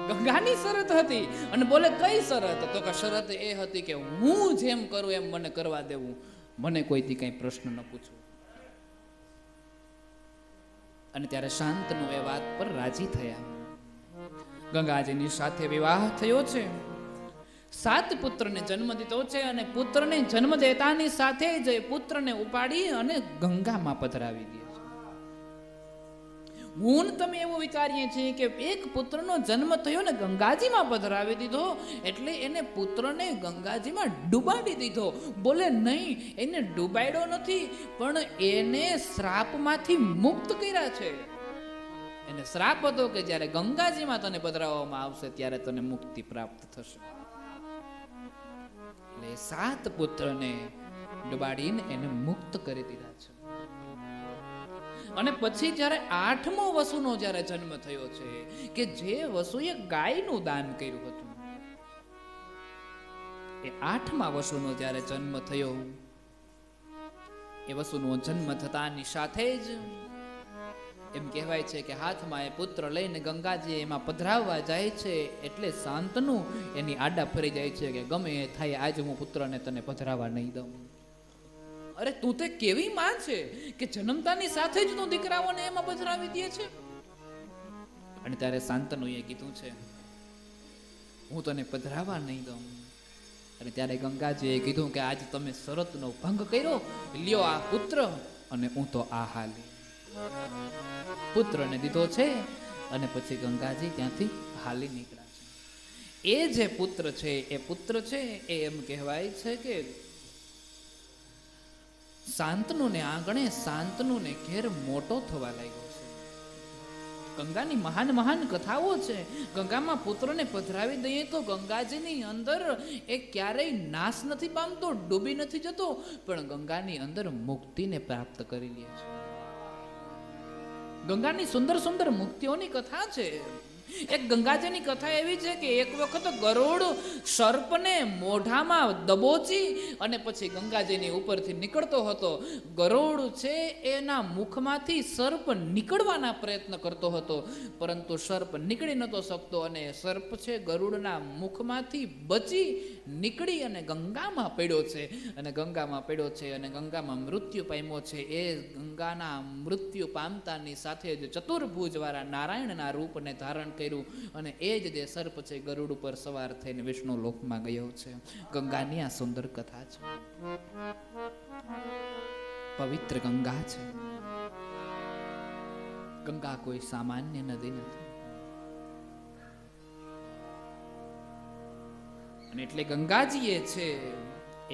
ગંગાની શરત હતી અને બોલે કઈ શરત? તો કે શરત એ હતી કે હું જેમ કરું એમ મને કરવા દેવું, મને કોઈથી કઈ પ્રશ્ન ન પૂછવું. અને ત્યારે શાંતનુ એ વાત પર રાજી થયા. ગંગાજીની સાથે વિવાહ થયો છે, 7 પુત્રને જન્મ દીધો છે અને પુત્રને જન્મ દેતાની સાથે જ પુત્રને ઉપાડી અને ગંગામાં પધરાવી દે છે. હું તમે એવું વિચારીએ છીએ કે એક પુત્રનો જન્મ થયો ને ગંગાજીમાં પધરાવી દીધો એટલે એને પુત્રને ગંગાજીમાં ડૂબાડી દીધો. બોલે નહીં, એને ડૂબાડ્યો નથી પણ એને શ્રાપમાંથી મુક્ત કર્યા છે. એને શ્રાપ હતો કે જ્યારે ગંગાજીમાં તને પધરાવવામાં આવશે ત્યારે તને મુક્તિ પ્રાપ્ત થશે. એટલે 7 પુત્રને ડુબાડીને એને મુક્ત કરી દીધા છે. અને પછી જ્યારે 8મો વસુનો જ્યારે જન્મ થયો છે કે જે વસુએ ગાયનું દાન કર્યું હતું, એ 8મા વસુનો જ્યારે જન્મ થયો, એ વસુનો જન્મ થતાની સાથે જ એમ કહેવાય છે કે હાથમાં એ પુત્ર લઈને ગંગાજી એમાં પધરાવવા જાય છે એટલે શાંતનુ એની આડા ફરી જાય છે કે ગમે એ થાય આજ હું પુત્રને તને પધરાવા નહીં દઉં. અરે તું તે કેવી માં છે કે જન્મતાની સાથે જ તું દીકરાઓને એમાં પધરાવી દે છે? અને ત્યારે શાંતનુએ કીધું છે હું તને પધરાવા નહીં દઉં. અને ત્યારે ગંગાજીએ કીધું કે આજ તમે શરતનો ભંગ કર્યો, લ્યો આ પુત્ર અને હું તો આ હાલી. પુત્રને દીધો છે અને પછી ગંગાજી ત્યાંથી હાલી નીકળ્યા છે. એ જે પુત્ર છે એ એમ કહેવાય છે કે શાંતનુને આંગણે શાંતનુને ઘેર મોટો થવા લાગ્યો છે. ગંગાની મહાન મહાન કથાઓ છે. ગંગામાં પુત્રને પધરાવી દઈએ તો ગંગાજીની અંદર એ ક્યારેય નાશ નથી પામતો, ડૂબી નથી જતો, પણ ગંગાની અંદર મુક્તિને પ્રાપ્ત કરી લે છે. ગંગાની સુંદર સુંદર મુક્તિઓની કથા છે. એક ગંગાજીની કથા એવી છે કે એક વખત ગરુડ સર્પને મોઢામાં દબોચી અને પછી ગંગાજીની ઉપરથી નીકળતો હતો. ગરુડ છે એના મુખમાંથી સર્પ નીકળવાના પ્રયત્ન કરતો હતો, પરંતુ સર્પ નીકળી નતો શકતો અને સર્પ છે ગરુડના મુખમાંથી બચી નીકળી અને ગંગામાં પડ્યો છે અને ગંગામાં મૃત્યુ પામ્યો છે. એ ગંગાના મૃત્યુ પામતાની સાથે જ ચતુર્ભુજવાળા નારાયણના રૂપને ધારણ કર્યું અને એ જ જે સર્પ છે ગરુડ ઉપર સવાર થઈને વિષ્ણુ લોકમાં ગયો છે. ગંગાની આ સુંદર કથા છે. પવિત્ર ગંગા છે. ગંગા કોઈ સામાન્ય નદી નથી. અને એટલે ગંગાજી એ છે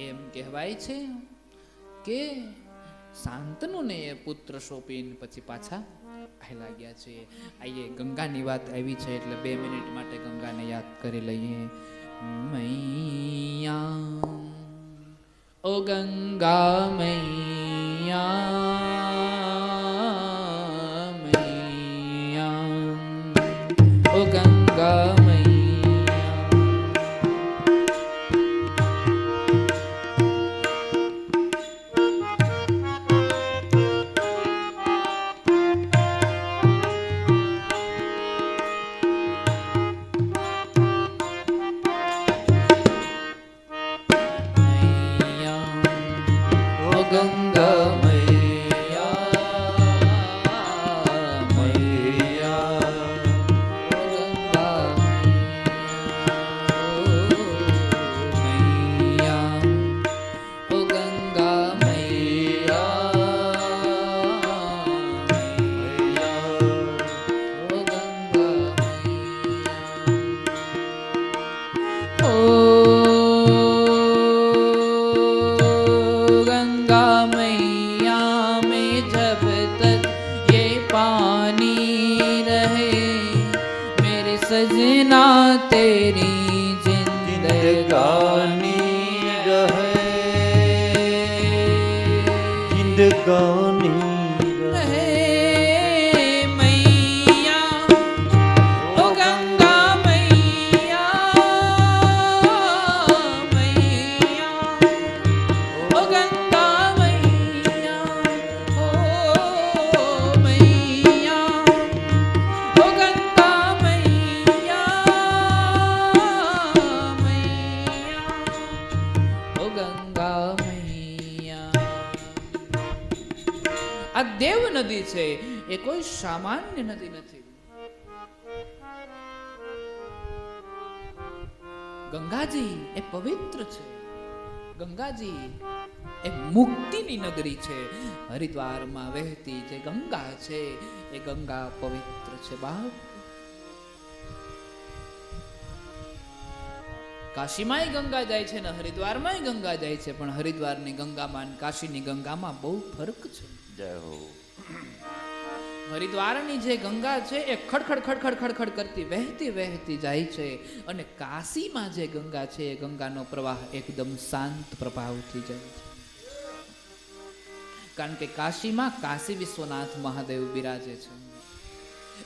એમ કહેવાય છે કે શાંતનુને એ પુત્ર સોંપીને પછી પાછા હાલ્યા ગયા છે. આઈએ ગંગાની વાત આવી છે એટલે 2 મિનિટ માટે ગંગાને યાદ કરી લઈએ. મૈયા ઓ ગંગા મૈયા, મૈયા ઓ ગંગા ગંગા મૈયા, નદી છે એ કોઈ સામાન્ય નદી નથી. ગંગાજી એ પવિત્ર છે. ગંગાજી એ મુક્તિની નગરી છે. હરિદ્વારમાં વહેતી જે ગંગા છે એ ગંગા પવિત્ર છે બાપ. કાશીમાંય ગંગા જાય છે ને હરિદ્વારમાંય ગંગા જાય છે, પણ હરિદ્વારની ગંગામાં અને કાશીની ગંગામાં બહુ ફરક છે. જય હો. હરિદ્વારની જે ગંગા છે એ ખડખડ ખડખડ ખડખડ કરતી વહેતી વહેતી જાય છે, અને કાશીમાં જે ગંગા છે એ ગંગાનો પ્રવાહ એકદમ શાંત પ્રભાવથી જાય છે. કારણ કે કાશીમાં કાશી વિશ્વનાથ મહાદેવ બિરાજે છે.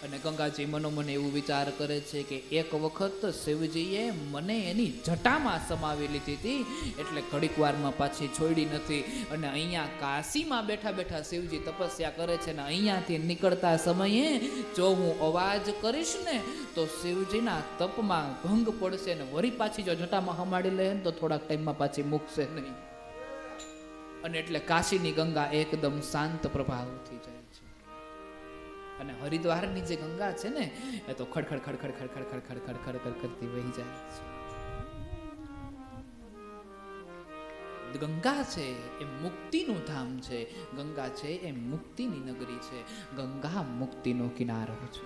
અને ગંગાજી મનોમન એવું વિચાર કરે છે કે એક વખત શિવજીએ મને એની જટામાં સમાવી લીધી હતી, એટલે ઘડીક વારમાં પાછી છોડી નથી. અને અહીંયા કાશીમાં બેઠા બેઠા શિવજી તપસ્યા કરે છે, ને અહીંયાથી નીકળતા સમયે જો હું અવાજ કરીશ ને તો શિવજીના તપમાં ભંગ પડશે, ને વળી પાછી જો જટામાં હમાડી લે તો થોડાક ટાઈમમાં પાછી મૂકશે નહીં. અને એટલે કાશીની ગંગા એકદમ શાંત પ્રભાવથી જાય છે. અને હરિદ્વારની જે ગંગા છે ને એ તો ખડખડ ખડખડ ખડખડ ખડખડ ખડખડ કરતી વહી જાય છે. ગંગા છે એ મુક્તિનું ધામ છે. ગંગા છે એ મુક્તિની નગરી છે. ગંગા મુક્તિનો કિનારો છે.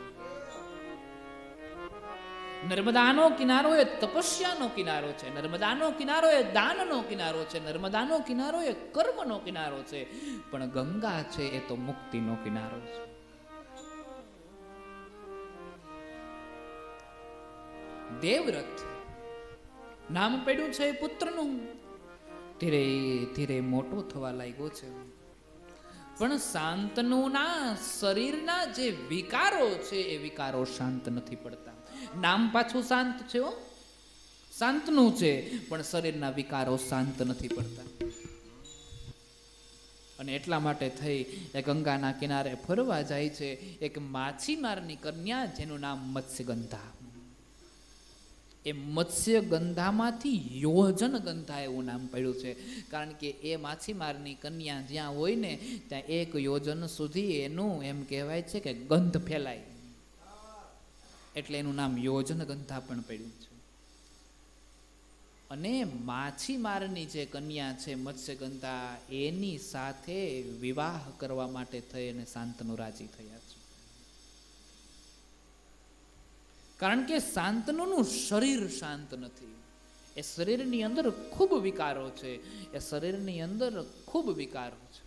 નર્મદાનો કિનારો એ તપસ્યાનો કિનારો છે. નર્મદાનો કિનારો એ દાનનો કિનારો છે. નર્મદાનો કિનારો એ કર્મનો કિનારો છે. પણ ગંગા છે એ તો મુક્તિનો કિનારો છે. દેવરથ નામ પડ્યું છે પુત્રનું. ધીરે ધીરે મોટો થવા લાગ્યો છે. પણ શાંતનુના શરીરના જે વિકારો છે એ વિકારો શાંત નથી પડતા. નામ પાછું શાંત છે, શાંતનું છે, પણ શરીરના વિકારો શાંત નથી પડતા. અને એટલા માટે થઈ એ ગંગાના કિનારે ફરવા જાય છે એક માછીમારની કન્યા, જેનું નામ મત્સ્યગંધા. એ મત્સ્યગંધામાંથી યોજન ગંધા એવું નામ પડ્યું છે. કારણ કે એ માછીમારની કન્યા જ્યાં હોય ને ત્યાં એક યોજન સુધી એનું એમ કહેવાય છે કે ગંધ ફેલાય, એટલે એનું નામ યોજન ગંધા પણ પડ્યું છે. અને માછીમારની જે કન્યા છે મત્સ્યગંધા, એની સાથે વિવાહ કરવા માટે થઈ અને શાંતનુ રાજી થયા છે. કારણ કે શાંતનુનું શરીર શાંત નથી. એ શરીરની અંદર ખૂબ વિકારો છે. એ શરીરની અંદર ખૂબ વિકારો છે.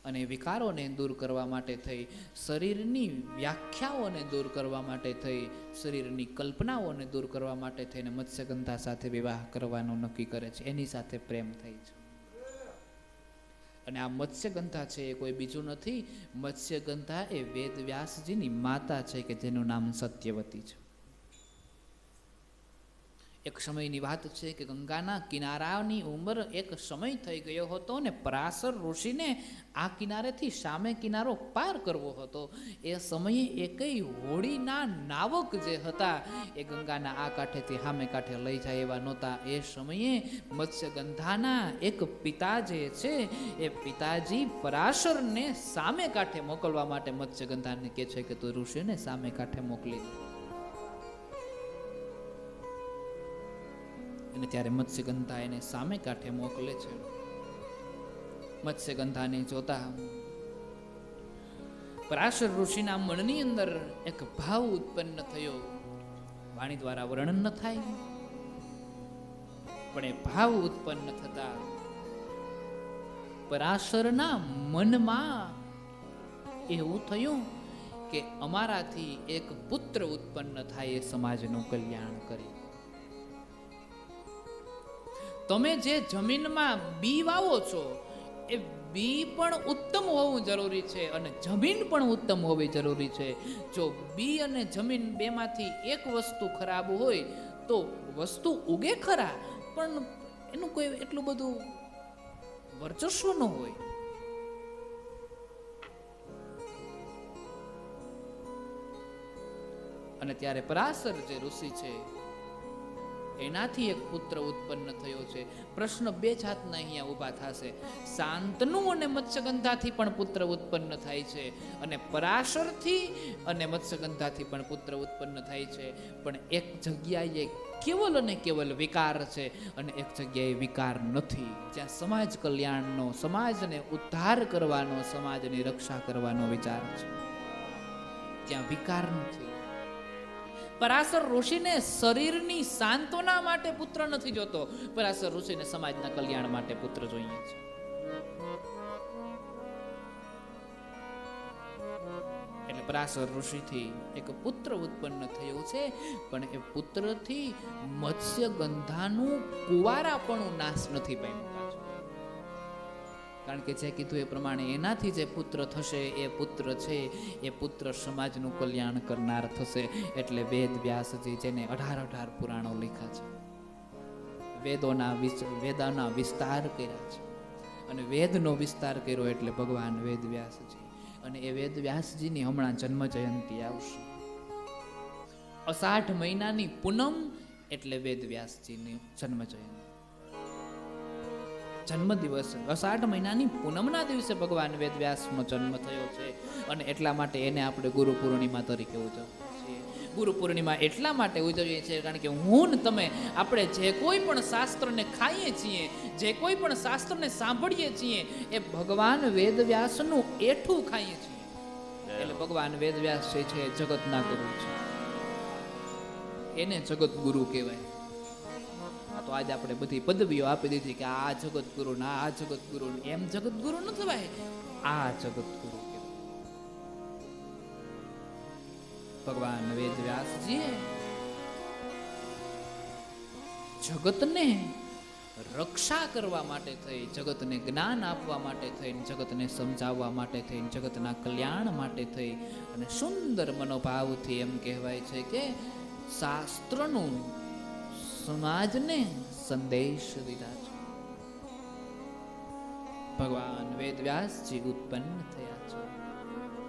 અને વિકારોને દૂર કરવા માટે થઈ, શરીરની વ્યાખ્યાઓને દૂર કરવા માટે થઈ, શરીરની કલ્પનાઓને દૂર કરવા માટે થઈને મત્સ્યગંધા સાથે વિવાહ કરવાનું નક્કી કરે છે. એની સાથે પ્રેમ થઈ છે. અને આ મત્સ્યગંધા છે એ કોઈ બીજું નથી. મત્સ્યગંધા એ વેદ વ્યાસજીની માતા છે કે જેનું નામ સત્યવતી છે. એક સમયની વાત છે કે ગંગાના કિનારાની ઉંમર એક સમય થઈ ગયો હતો ને પરાશર ઋષિને આ કિનારેથી સામે કિનારો પાર કરવો હતો. એ સમયે એકેય હોડીના નાવક જે હતા એ ગંગાના આ કાંઠેથી સામે કાંઠે લઈ જાય એવા નહોતા. એ સમયે મત્સ્યગંધાના એક પિતા જે છે એ પિતાજી પરાશરને સામે કાંઠે મોકલવા માટે મત્સ્યગંધાને કહે છે કે તું ઋષિને સામે કાંઠે મોકલી દે. અને ત્યારે મત્સ્યગંધા એને સામે કાંઠે મોકલે છે. મત્સ્યગંધાને જોતા પરાશર ઋષિના મનની અંદર એક ભાવ ઉત્પન્ન થયો. વાણી દ્વારા વર્ણન ન થાય, પણ એ ભાવ ઉત્પન્ન થતા પરાશરના મનમાં એવું થયું કે અમારાથી એક પુત્ર ઉત્પન્ન થાય એ સમાજનું કલ્યાણ કરી. તમે જે જમીનમાં બી વાવો છો એ બી પણ ઉત્તમ હોવું જરૂરી છે અને જમીન પણ ઉત્તમ હોવી જરૂરી છે. જો બી અને જમીન બેમાંથી એક વસ્તુ ખરાબ હોય તો વસ્તુ ઉગે ખરા, પણ એનું કોઈ એટલું બધું વર્ચસ્વ ન હોય. અને ત્યારે પરાશર જે ઋષિ છે એનાથી એક પુત્ર ઉત્પન્ન થયો છે. પ્રશ્ન બે જાતના અહીંયા ઊભા થશે. શાંતનુ અને મત્સ્યગંધાથી પણ પુત્ર ઉત્પન્ન થાય છે, અને પરાશરથી અને મત્સ્યગંધાથી પણ પુત્ર ઉત્પન્ન થાય છે. પણ એક જગ્યાએ કેવલ અને કેવલ વિકાર છે, અને એક જગ્યાએ વિકાર નથી. જ્યાં સમાજ કલ્યાણનો, સમાજને ઉદ્ધાર કરવાનો, સમાજની રક્ષા કરવાનો વિચાર છે, ત્યાં વિકાર નથી. પરાશર ઋષિને શરીરની સાંત્વના માટે પુત્ર નથી જોતો, પરાશર ઋષિને સમાજના કલ્યાણ માટે પુત્ર જોઈએ છે. એટલે પરાશર ઋષિથી એક પુત્ર ઉત્પન્ન થયો છે, પણ એ પુત્રથી મત્સ્યગંધાનું કુંવારાપણું નાશ નથી પામ્યું. કારણ કે જે કીધું એ પ્રમાણે એનાથી જે પુત્ર થશે, એ પુત્ર છે, એ પુત્ર સમાજનું કલ્યાણ કરનાર થશે. એટલે વેદ વ્યાસજી, જેને 18 પુરાણો લખ્યા છે, વેદોના વિસ્તાર કર્યા છે, અને વેદનો વિસ્તાર કર્યો એટલે ભગવાન વેદ વ્યાસજી. અને એ વેદ વ્યાસજીની હમણાં જન્મ જયંતિ આવશે. અષાઢ મહિનાની પૂનમ એટલે વેદ વ્યાસજીની જન્મ જયંતિ, જન્મ દિવસ. અષાઢ મહિનાની પૂનમના દિવસે ભગવાન વેદ વ્યાસનો જન્મ થયો છે, અને એટલા માટે એને આપણે ગુરુ પૂર્ણિમા તરીકે ઉજવીએ છીએ. ગુરુ પૂર્ણિમા એટલા માટે ઉજવીએ છીએ કારણ કે હું ને તમે, આપણે જે કોઈ પણ શાસ્ત્રને ખાઈએ છીએ, જે કોઈ પણ શાસ્ત્રને સાંભળીએ છીએ, એ ભગવાન વેદ વ્યાસનું એઠું ખાઈએ છીએ. એટલે ભગવાન વેદ વ્યાસ છે જગતના ગુરુ છે, એને જગત ગુરુ કહેવાય. તો આજે આપણે બધી પદવીઓ આપી દીધી કે આ જગત ગુરુ, ના આ જગત ગુરુ. એમ જગત ગુરુ ન થવાય, આ જગત ગુરુ કહેવાય. ભગવાન વેદ વ્યાસજી જગતને રક્ષા કરવા માટે થઈ, જગતને જ્ઞાન આપવા માટે થઈ, જગતને સમજાવવા માટે થઈ, જગતના કલ્યાણ માટે થઈ, અને સુંદર મનોભાવથી એમ કહેવાય છે કે શાસ્ત્રનું સમાજને સંદેશ દીધા છે. ભગવાન વેદ વ્યાસજી ઉત્પન્ન થયા છે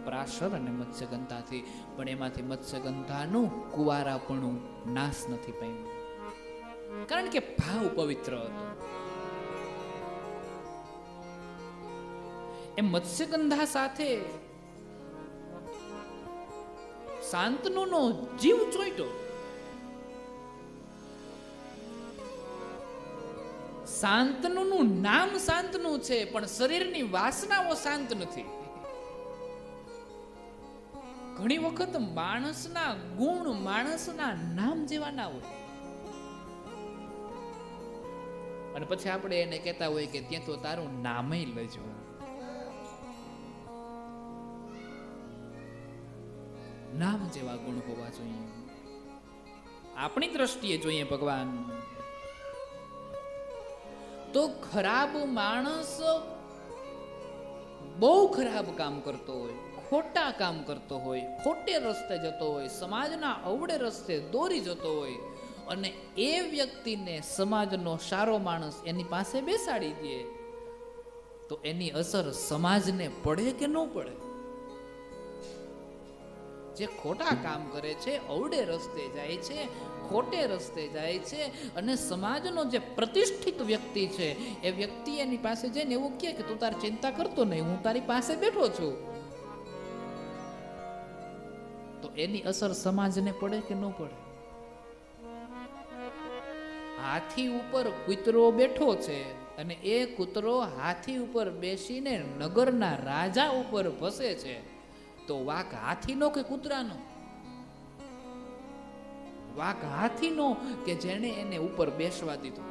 પરાશર અને મત્સ્યગંધાથી, પણ એમાંથી મત્સ્યગંધાનું કુંવારાપણું નાશ નથી પામ્યું, કારણ કે ભાવ પવિત્ર હતો. એ મત્સ્યગંધા સાથે શાંતનુનો જીવ ચોંટ્યો. શાંતનુનું નામ શાંતનુ છે, પણ શરીરની વાસનાઓ શાંત નથી. ઘણી વખત માણસના ગુણ માણસના નામ જેવા ના હોય, અને પછી આપણે એને કહેતા હોય કે ત્યાં તો તારું નામે લેજો. નામ જેવા ગુણ હોવા જોઈએ. આપણી દ્રષ્ટિએ જોઈએ ભગવાન તો ખરાબ માણસ બહુ ખરાબ કામ કરતો હોય, ખોટા કામ કરતો હોય, ખોટે રસ્તે જતો હોય, સમાજના અવળે રસ્તે દોરી જતો હોય, અને એ વ્યક્તિને સમાજનો સારો માણસ એની પાસે બેસાડી દે, તો એની અસર સમાજને પડે કે ન પડે? જે ખોટા કામ કરે છે, અવળે રસ્તે જાય છે, ખોટે રસ્તે જાય છે, અને સમાજનો જે પ્રતિષ્ઠિત વ્યક્તિ છે, એ વ્યક્તિ એની પાસે જઈને એવું કહે કે તું તારી ચિંતા કરતો નહીં, હું તારી પાસે બેઠો છું, તો એની અસર સમાજને પડે કે ન પડે? હાથી ઉપર કૂતરો બેઠો છે, અને એ કૂતરો હાથી ઉપર બેસીને નગરના રાજા ઉપર ભસે છે, તો વાક હાથીનો કે કૂતરાનો? વાક હાથીનો કે જેને એને ઉપર બેસવા દીધું.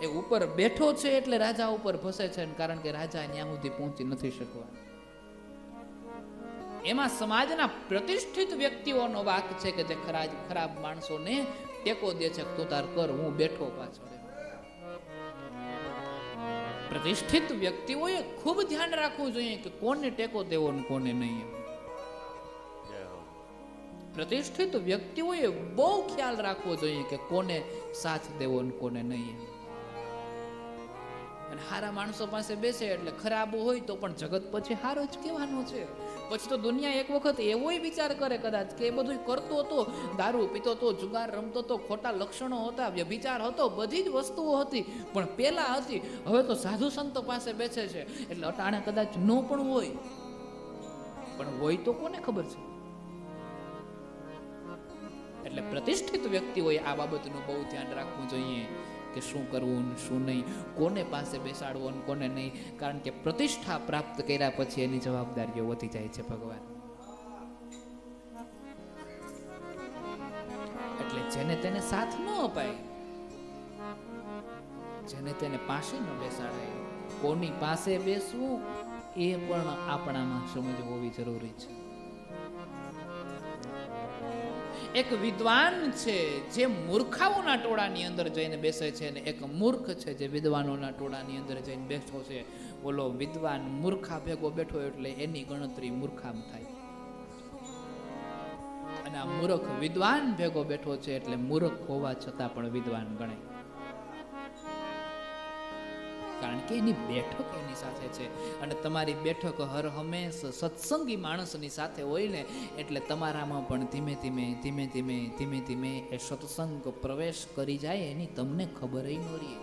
એ ઉપર બેઠો છે એટલે રાજા ઉપર ભસે છે, કારણ કે રાજા ત્યાં સુધી પહોંચી નથી શકવા. એમાં સમાજના પ્રતિષ્ઠિત વ્યક્તિઓનો વાક છે કે જે ખરાબ માણસોને ટેકો દે છે, તું તાર કર, હું બેઠો પાછળ. પ્રતિષ્ઠિત વ્યક્તિઓએ ખૂબ ધ્યાન રાખવું જોઈએ કે કોને ટેકો દેવો ને કોને નહીં. પ્રતિષ્ઠિત વ્યક્તિઓએ બહુ ખ્યાલ રાખવો જોઈએ કે કોને સાથ દેવો ને કોને નહીં. અને સારા માણસો પાસે બેસે એટલે ખરાબ હોય તો પણ જગત પછી સારો જ કહેવાનો છે. પછી તો દુનિયા એક વખત એવોય વિચાર કરે કદાચ કે એ બધું કરતો હતો, દારૂ પીતો હતો, જુગાર રમતો હતો, ખોટા લક્ષણો હતા, વ્યભિચાર હતો, બધી જ વસ્તુઓ હતી, પણ પેલા હતી. હવે તો સાધુ સંતો પાસે બેસે છે એટલે અટાણે કદાચ ન પણ હોય, પણ હોય તો કોને ખબર છે. એટલે પ્રતિષ્ઠિત વ્યક્તિઓએ આ બાબતનું બહુ ધ્યાન રાખવું જોઈએ કે શું કરવું ને શું નહીં, કોને પાસે બેસાડવું અને કોને નહીં. કારણ કે પ્રતિષ્ઠા પ્રાપ્ત કર્યા પછી એની જવાબદારીઓ વધી જાય છે ભગવાન. એટલે જેને તેને સાથ ન અપાય, જેને તેને પાસે ન બેસાડાય, કોની પાસે બેસવું એ પણ આપણામાં સમજ હોવી જરૂરી છે. એક વિદ્વાન છે જે મૂર્ખાઓના ટોળાની અંદર જઈને બેસે છે, અને એક મૂર્ખ છે જે વિદ્વાનોના ટોળાની અંદર જઈને બેઠો છે. બોલો, વિદ્વાન મૂર્ખા ભેગો બેઠો એટલે એની ગણતરી મૂર્ખામ થાય, અને આ મૂર્ખ વિદ્વાન ભેગો બેઠો છે એટલે મૂર્ખ હોવા છતાં પણ વિદ્વાન ગણાય. કારણ કે એની બેઠક એની સાથે છે, અને તમારી બેઠક હર હંમેશ સત્સંગી માણસની સાથે હોય ને, એટલે તમારામાં પણ ધીમે ધીમે ધીમે ધીમે ધીમે ધીમે એ સત્સંગ પ્રવેશ કરી જાય એની તમને ખબર ન રહે.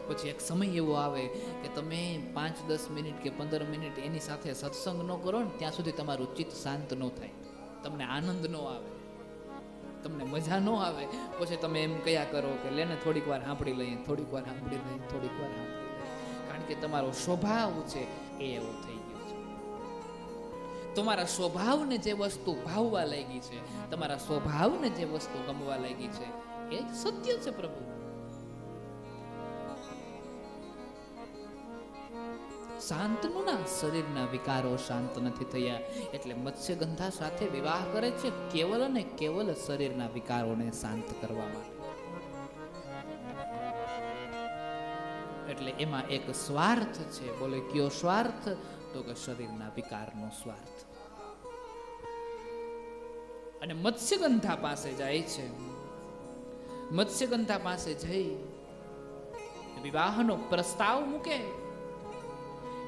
પછી એક સમય એવો આવે કે તમે 5-10 મિનિટ કે 15 મિનિટ એની સાથે સત્સંગ ન કરો ને ત્યાં સુધી તમારું ચિત્ત શાંત ન થાય, તમને આનંદ ન આવે, તમને મજા ન આવે. પછી તમે એમ કયા કરો કે લેને થોડીક વાર સાંભળી લઈએ, થોડીક વાર સાંભળી લઈએ, થોડીક વાર સાંભળી લઈએ. કારણ કે તમારો સ્વભાવ છે એ એવો થઈ ગયો છે. તમારા સ્વભાવને જે વસ્તુ ભાવવા લાગી છે, તમારા સ્વભાવને જે વસ્તુ ગમવા લાગી છે, એ જ સત્ય છે પ્રભુ. શાંતનુના શરીરના વિકારો શાંત નથી થયા, એટલે મત્સ્યગંધા સાથે વિવાહ કરે છે કેવલ અને કેવલ શરીરના વિકારોને શાંત કરવા માટે. એટલે એમાં એક સ્વાર્થ છે. બોલે કયો સ્વાર્થ? તો કે શરીરના વિકારનો સ્વાર્થ. અને મત્સ્યગંધા પાસે જાય છે. મત્સ્યગંધા પાસે જઈ વિવાહનો પ્રસ્તાવ મૂકે.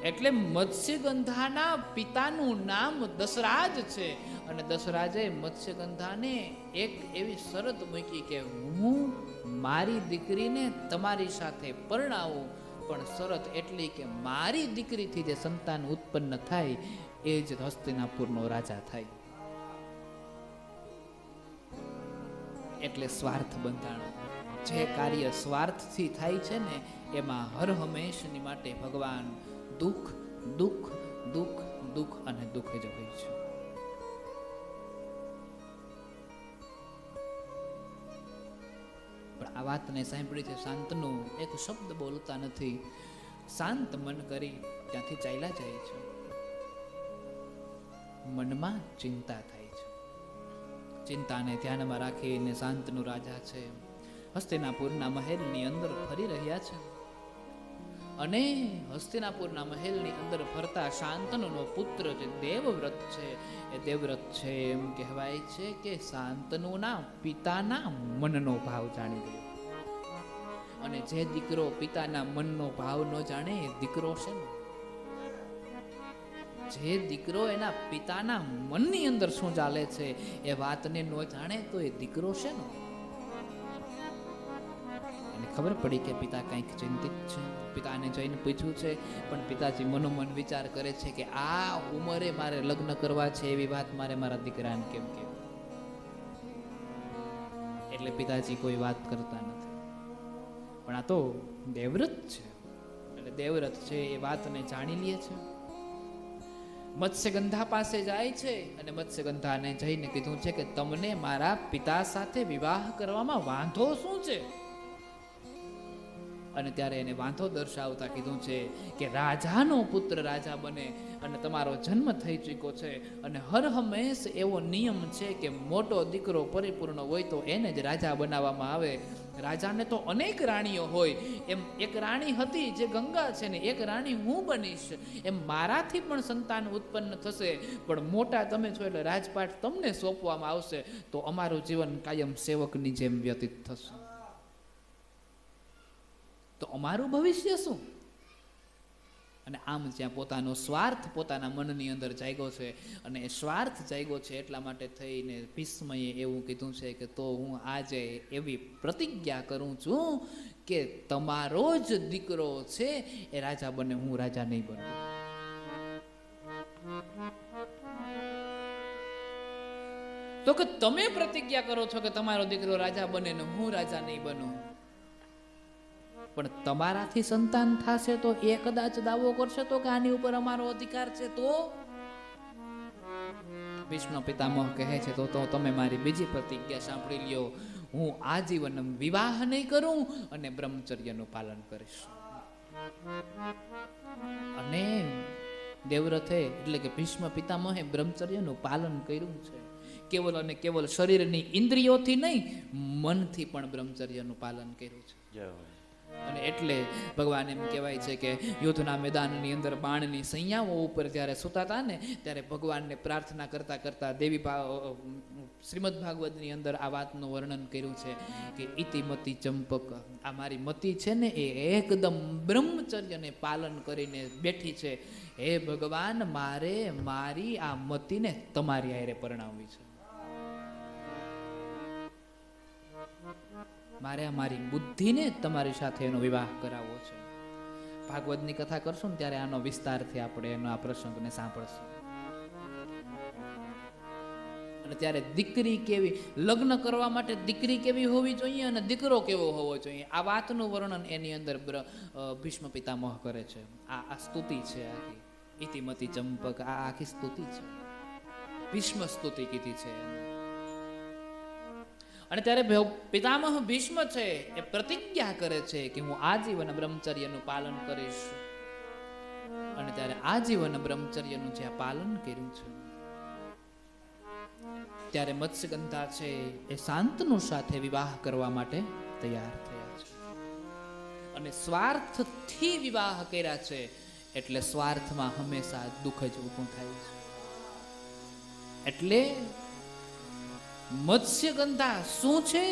એટલે મત્સ્યગંધાના પિતાનું નામ દશરાજ છે, અને દશરાજે મત્સ્યગંધાને એક એવી શરત મૂકી કે હું મારી દીકરીને તમારી સાથે પરણાવું, પણ શરત એટલી કે મારી દીકરીથી જે સંતાન ઉત્પન્ન થાય એ જ હસ્તિનાપુરનો રાજા થાય. એટલે સ્વાર્થ બંધાણો. જે કાર્ય સ્વાર્થથી થાય છે ને એમાં હર હંમેશની માટે ભગવાન દુઃખ દુઃખ દુઃખ દુઃખ અને દુઃખ જ હોય છે. પણ આ વાતને સાંભળી છે શાંતનું એક શબ્દ બોલતા નથી, શાંત મન કરી ત્યાંથી ચાલ્યા જાય છે. મનમાં ચિંતા થાય છે. ચિંતાને ધ્યાનમાં રાખીને શાંતનું રાજા છે હસ્તિનાપુરના મહેલની અંદર ફરી રહ્યા છે. અને હસ્તિનાપુરના મહેલની અંદર ફરતા શાંતનુનો પુત્ર જે દેવવ્રત છે, એ દેવવ્રત છે એમ કહેવાય છે કે શાંતનુના પિતાના મનનો ભાવ જાણી ગયો. અને જે દીકરો પિતાના મનનો ભાવ ન જાણે એ દીકરો છે ને, જે દીકરો એના પિતાના મનની અંદર શું ચાલે છે એ વાતને ન જાણે તો એ દીકરો છે ને. એને ખબર પડી કે પિતા કંઈક ચિંતિત છે. પિતાને જઈને પૂછ્યું છે, પણ પિતાજી મનોમન વિચાર કરે છે કે આ ઉંમરે મારે લગ્ન કરવા છે એવી વાત મારે મારા દીકરાને કેમ કે. એટલે પિતાજી કોઈ વાત કરતા નથી. પણ આ તો દેવવ્રત છે, એટલે દેવવ્રત છે એ વાતને જાણી લે છે. મત્સ્યગંધા પાસે જાય છે અને મત્સ્યગંધાને જઈને કીધું છે કે તમને મારા પિતા સાથે વિવાહ કરવામાં વાંધો શું છે? અને ત્યારે એને વાંધો દર્શાવતા કીધું છે કે રાજાનો પુત્ર રાજા બને, અને તમારો જન્મ થઈ ચૂક્યો છે, અને હર હંમેશ એવો નિયમ છે કે મોટો દીકરો પરિપૂર્ણ હોય તો એને જ રાજા બનાવવામાં આવે. રાજાને તો અનેક રાણીઓ હોય, એમ એક રાણી હતી જે ગંગા છે ને, એક રાણી હું બનીશ, એમ મારાથી પણ સંતાન ઉત્પન્ન થશે, પણ મોટા તમે છો એટલે રાજપાટ તમને સોંપવામાં આવશે, તો અમારું જીવન કાયમ સેવકની જેમ વ્યતીત થશે. તો અમારું ભવિષ્ય શું? અને આમ જ્યાં પોતાનો સ્વાર્થ પોતાના મનની અંદર જાગ્યો છે, અને એ સ્વાર્થ જાગ્યો છે એટલા માટે થઈને ભીષ્મએ એવું કીધું છે કે તો હું આજે એવી પ્રતિજ્ઞા કરું છું કે તમારો જ દીકરો છે એ રાજા બને, હું રાજા નહીં બનું. તો કે તમે પ્રતિજ્ઞા કરો છો કે તમારો દીકરો રાજા બને ને હું રાજા નહીં બનું, પણ તમારાથી સંતાન થશે તો એ કદાચ દાવો કરશે તો કે આની ઉપર અમારો અધિકાર છે, તો ભીષ્મ પિતામહ કહે છે તો તમે મારી બીજી પ્રતિજ્ઞા સાંભળી લ્યો, હું આજીવન વિવાહ નહીં કરું અને બ્રહ્મચર્યનું પાલન કરીશ. અને દેવરથે એટલે કે ભીષ્મ પિતામહે બ્રહ્મચર્યનું પાલન કર્યું છે. કેવલ અને કેવલ શરીરની ઇન્દ્રિયોથી નહીં, મનથી પણ બ્રહ્મચર્યનું પાલન કર્યું છે. જય હો. અને એટલે ભગવાન એમ કહેવાય છે કે યુદ્ધના મેદાનની અંદર બાણની સૈયાઓ ઉપર જ્યારે સૂતા હતા ને ત્યારે ભગવાનને પ્રાર્થના કરતા કરતા દેવી શ્રીમદ ભાગવતની અંદર આ વાતનું વર્ણન કર્યું છે કે ઇતિમતી ચંપક, આ મારી મતી છે ને એ એકદમ બ્રહ્મચર્યને પાલન કરીને બેઠી છે. હે ભગવાન, મારે મારી આ મતીને તમારી હારે પરણાવવી છે. મારે મારી બુદ્ધિને તમારી સાથે એનો વિવાહ કરાવવો છે. ભાગવતની કથા કરશું ને ત્યારે આનો વિસ્તારથી આપણે એનો આ પ્રસંગને સાંભળશું. અને ત્યારે દીકરી કેવી, લગ્ન કરવા માટે દીકરી કેવી હોવી જોઈએ અને દીકરો કેવો હોવો જોઈએ, આ વાતનું વર્ણન એની અંદર ભીષ્મ પિતામહ કરે છે. આ સ્તુતિ છે આખી, ઇતિમતી ચંપક, આ આખી સ્તુતિ છે, ભીષ્મ સ્તુતિ કીધી છે. અને ત્યારે પિતામહ ભીષ્મ છે એ પ્રતિજ્ઞા કરે છે કે હું આજીવન બ્રહ્મચર્યનું પાલન કરીશ. અને ત્યારે આજીવન બ્રહ્મચર્યનું જે પાલન કર્યું છે ત્યારે મત્સ્યગંધા છે એ શાંતનુ સાથે વિવાહ કરવા માટે તૈયાર થયા છે. અને સ્વાર્થથી વિવાહ કર્યા છે એટલે સ્વાર્થમાં હંમેશા દુઃખ જ ઊભું થાય છે. એટલે મત્સ્યગંધા શું છે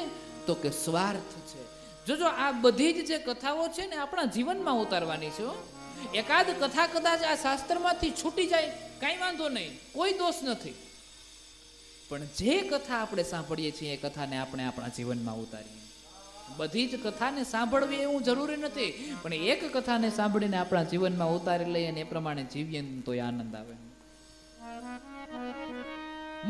તો કે સ્વાર્થ છે. જોજો આ બધી જ જે કથાઓ છે ને આપણા જીવનમાં ઉતારવાની છે. એકાદ કથા કદાચ આ શાસ્ત્રમાંથી છૂટી જાય કાંઈ વાંધો નહીં, કોઈ દોષ નથી, પણ જે કથા આપણે સાંભળીએ છીએ એ કથાને આપણે આપણા જીવનમાં ઉતારીએ. બધી જ કથાને સાંભળવી એવું જરૂરી નથી, પણ એક કથાને સાંભળીને આપણા જીવનમાં ઉતારી લઈએ અને એ પ્રમાણે જીવીએ તો એ આનંદ આવે.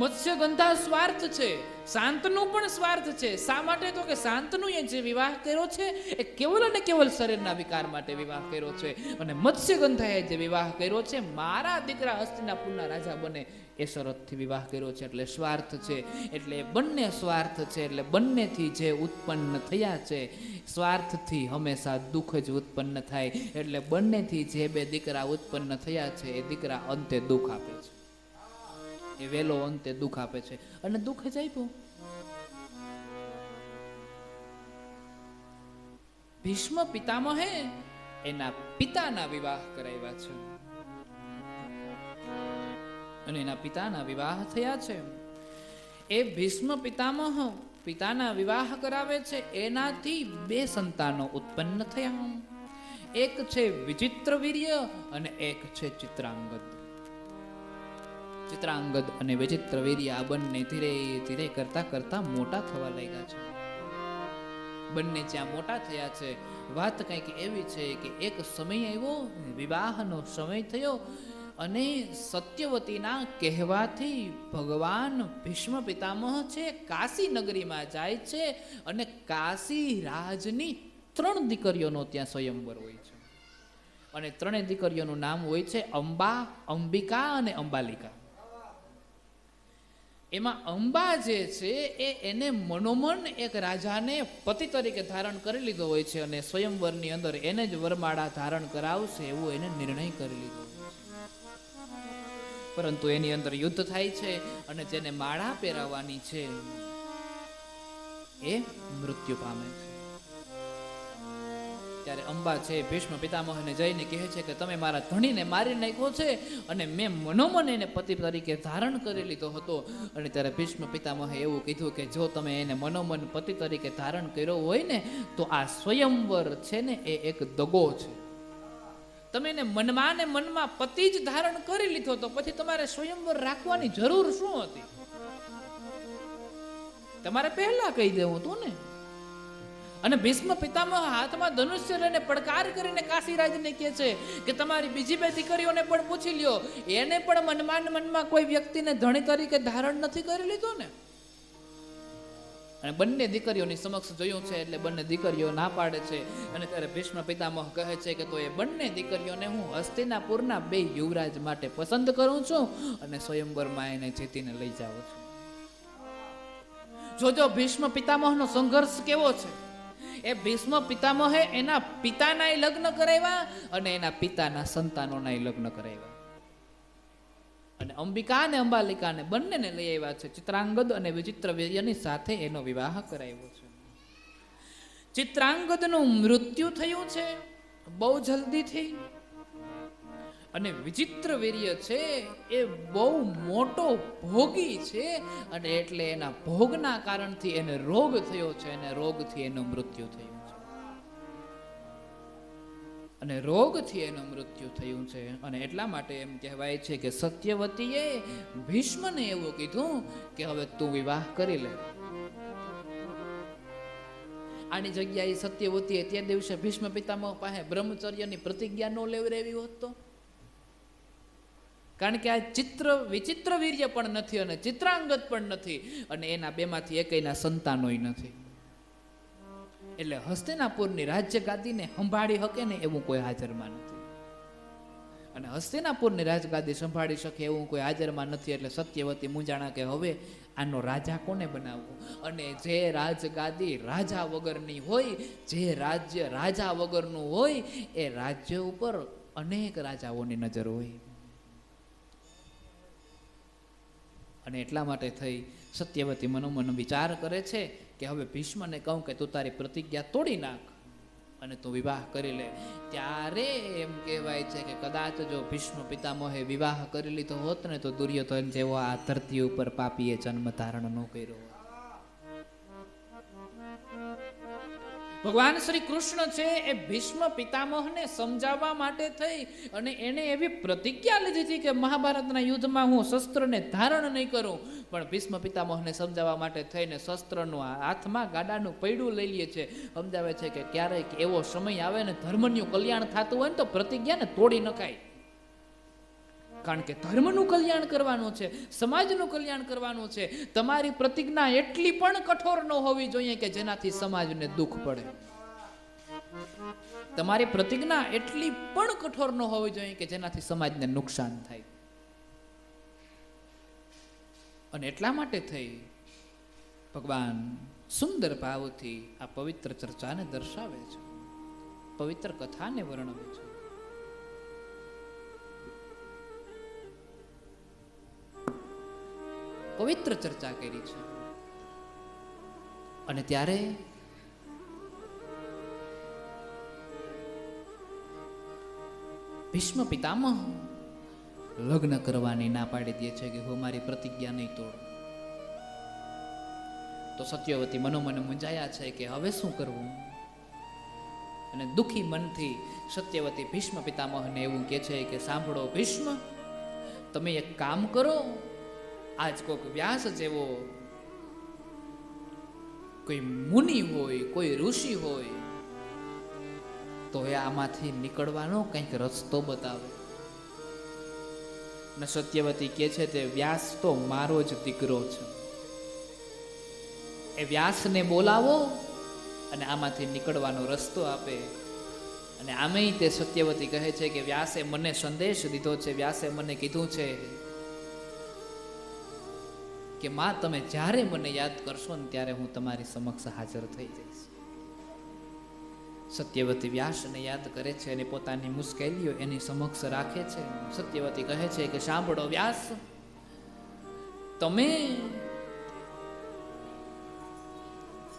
મત્સ્યગંધા સ્વાર્થ છે, શાંતનું પણ સ્વાર્થ છે. શા માટે તો કે શાંતનું એ જે વિવાહ કર્યો છે એ કેવલ અને કેવલ શરીરના વિકાર માટે વિવાહ કર્યો છે, અને મત્સ્યગંધાએ જે વિવાહ કર્યો છે મારા દીકરા હસ્તિનાપુરના રાજા બને એ શરતથી વિવાહ કર્યો છે. એટલે સ્વાર્થ છે, એટલે બંને સ્વાર્થ છે, એટલે બંનેથી જે ઉત્પન્ન થયા છે, સ્વાર્થથી હંમેશા દુઃખ જ ઉત્પન્ન થાય. એટલે બંનેથી જે બે દીકરા ઉત્પન્ન થયા છે એ દીકરા અંતે દુઃખ આપે છે, એ વેલો અંતે દુઃખ આપે છે. અને દુઃખ જ આપ્યું. ભીષ્મ પિતામહે એના પિતાના વિવાહ કરાવ્યા છે, અને એના પિતાના વિવાહ થયા છે. એ ભીષ્મ પિતામહ પિતાના વિવાહ કરાવે છે, એનાથી બે સંતાનો ઉત્પન્ન થયા. એક છે વિચિત્રવીર્ય અને એક છે ચિત્રાંગદ. ચિત્રાંગદ અને વિચિત્રવીર્ય આ બંને ધીરે ધીરે કરતા કરતા મોટા થવા લાગ્યા છે. બંને જ્યાં મોટા થયા છે, વાત કંઈક એવી છે કે એક સમય આવ્યો, વિવાહનો સમય થયો, અને સત્યવતીના કહેવાથી ભગવાન ભીષ્મ પિતામહ છે કાશી નગરીમાં જાય છે, અને કાશી રાજની 3 દીકરીઓનો ત્યાં સ્વયંવર હોય છે. અને 3 દીકરીઓનું નામ હોય છે અંબા, અંબિકા અને અંબાલિકા. એમાં અંબા જે છે એને મનોમન એક રાજાને પતિ તરીકે ધારણ કરી લીધો હોય છે, અને સ્વયંવરની અંદર એને જ વરમાળા ધારણ કરાવશે એવો એને નિર્ણય કરી લીધો. પરંતુ એની અંદર યુદ્ધ થાય છે, અને જેને માળા પહેરાવવાની છે એ મૃત્યુ પામે છે. ત્યારે અંબા છે ભીષ્મ પિતામહને જઈને કહે છે કે તમે મારા ધણીને મારી નાખ્યો છે અને મેં મનોમન એને પતિ તરીકે ધારણ કરી લીધો હતો. અને ત્યારે ભીષ્મ પિતામહે એવું કીધું કે જો તમે એને મનોમન પતિ તરીકે ધારણ કર્યો હોય ને તો આ સ્વયંવર છે ને એ એક દગો છે. તમે એને મનમાં ને મનમાં પતિ જ ધારણ કરી લીધો તો પછી તમારે સ્વયંવર રાખવાની જરૂર શું હતી? તમારે પહેલા કહી દેવું હતું ને. અને ભીષ્મ પિતામહ હાથમાં ધનુષ્ય લઈને પડકાર કરીને કાશીરાજને કહે છે કે તમારી બીજી બે દીકરીઓને પણ પૂછી લ્યો, એને પણ મનમાં ને મનમાં કોઈ વ્યક્તિને ધણી તરીકે ધારણ નથી કરી લીધો ને. અને બંને દીકરીઓની સમક્ષ જોયું છે એટલે બંને દીકરીઓ ના પાડે છે. અને ત્યારે ભીષ્મ પિતામહ કહે છે કે તો એ બંને દીકરીઓને હું હસ્તિનાપુરના 2 યુવરાજ માટે પસંદ કરું છું અને સ્વયંવરમાં એને જીતીને લઈ જાઉં છું. જોજો ભીષ્મ પિતામહનો સંઘર્ષ કેવો છે. એ ભીષ્મ પિતામહે એના પિતાના લગ્ન કરાવ્યા અને એના પિતાના સંતાનોના લગ્ન કરાવ્યા. અને અંબિકા અને અંબાલિકાને બંનેને લઈ આવ્યા છે. ચિત્રાંગદ અને વિચિત્રવીર્યની સાથે એનો વિવાહ કરાવ્યો છે. ચિત્રાંગદનું મૃત્યુ થયું છે બહુ જલ્દીથી. અને વિચિત્રવીર્ય છે એ બહુ મોટો ભોગી છે અને એટલે એના ભોગના કારણથી એને રોગ થયો છે અને રોગથી એનું મૃત્યુ થયું છે. અને રોગથી એનું મૃત્યુ થયું છે. અને એટલા માટે એમ કહેવાય છે કે સત્યવતીએ ભીષ્મને એવું કીધું કે હવે તું વિવાહ કરી લે. આની જગ્યાએ સત્યવતીએ તે દિવસે ભીષ્મ પિતામહ પાસે બ્રહ્મચર્યની પ્રતિજ્ઞા ન લેવડાવી હોત તો. કારણ કે આ વિચિત્ર વીર્ય પણ નથી અને ચિત્રાંગદ પણ નથી અને એના બેમાંથી એકયના સંતાનોય નથી. એટલે હસ્તિનાપુરની રાજ્ય ગાદીને સંભાળી શકે ને એવું કોઈ હાજરમાં નથી. અને હસ્તિનાપુરની રાજગાદી સંભાળી શકે એવું કોઈ હાજરમાં નથી. એટલે સત્યવતી મૂંઝાણા કે હવે આનો રાજા કોને બનાવવો. અને જે રાજગાદી રાજા વગરની હોય, જે રાજ્ય રાજા વગરનું હોય, એ રાજ્ય ઉપર અનેક રાજાઓની નજર હોય. અને એટલા માટે થઈ સત્યવતી મનોમન વિચાર કરે છે કે હવે ભીષ્મને કહું કે તું તારી પ્રતિજ્ઞા તોડી નાખ અને તું વિવાહ કરી લે. ત્યારે એમ કહેવાય છે કે કદાચ જો ભીષ્મ પિતામહે વિવાહ કરી લીધો હોત ને તો દુર્યોધન જેવો આ ધરતી ઉપર પાપીએ જન્મ ધારણ ન કર્યો. ભગવાન શ્રી કૃષ્ણ છે એ ભીષ્મ પિતામહને સમજાવવા માટે થઈ અને એને એવી પ્રતિજ્ઞા લીધી હતી કે મહાભારતના યુદ્ધમાં હું શસ્ત્રને ધારણ નહીં કરું. પણ ભીષ્મ પિતામહને સમજાવવા માટે થઈને શસ્ત્રનું હાથમાં ગાડાનું પૈડું લઈ લે છે. સમજાવે છે કે ક્યારેક એવો સમય આવે ને ધર્મનું કલ્યાણ થતું હોય ને તો પ્રતિજ્ઞાને તોડી નખાય. કારણ કે ધર્મનું કલ્યાણ કરવાનું છે, સમાજનું કલ્યાણ કરવાનું છે. તમારી પ્રતિજ્ઞા એટલી પણ કઠોર ન હોવી જોઈએ કે જેનાથી સમાજને દુઃખ પડે. તમારી પ્રતિજ્ઞા એટલી પણ કઠોર ન હોવી જોઈએ કે જેનાથી સમાજને નુકસાન થાય. અને એટલા માટે થઈ ભગવાન સુંદર ભાવથી આ પવિત્ર ચર્ચાને દર્શાવે છે, પવિત્ર કથાને વર્ણવે છે. પવિત્ર ચર્ચા કરી છે. અને ત્યારે ભીષ્મ પિતામહ લગ્ન કરવાની ના પાડી દે છે કે હું મારી પ્રતિજ્ઞા નહીં તોડું. તો સત્યવતી મનોમન મૂંઝાયા છે કે હવે શું કરવું. અને દુઃખી મનથી સત્યવતી ભીષ્મ પિતામહને એવું કહે છે કે સાંભળો ભીષ્મ, તમે એક કામ કરો, આજ કોઈક વ્યાસ જેવો કોઈ મુનિ હોય, કોઈ ઋષિ હોય તો એ આમાંથી નીકળવાનો કંઈક રસ્તો બતાવે. ને સત્યવતી કહે છે તે વ્યાસ તો મારો જ દીકરો છે, એ વ્યાસને બોલાવો અને આમાંથી નીકળવાનો રસ્તો આપે. અને આમેય તે સત્યવતી કહે છે કે વ્યાસે મને સંદેશ દીધો છે, વ્યાસે મને કીધું છે કે માં તમે જ્યારે મને યાદ કરશો ને ત્યારે હું તમારી સમક્ષ હાજર થઈ જઈશ. સત્યવતી વ્યાસને યાદ કરે છે અને પોતાની મુશ્કેલીઓ એની સમક્ષ રાખે છે. સત્યવતી કહે છે કે સાંભળો વ્યાસ, તમે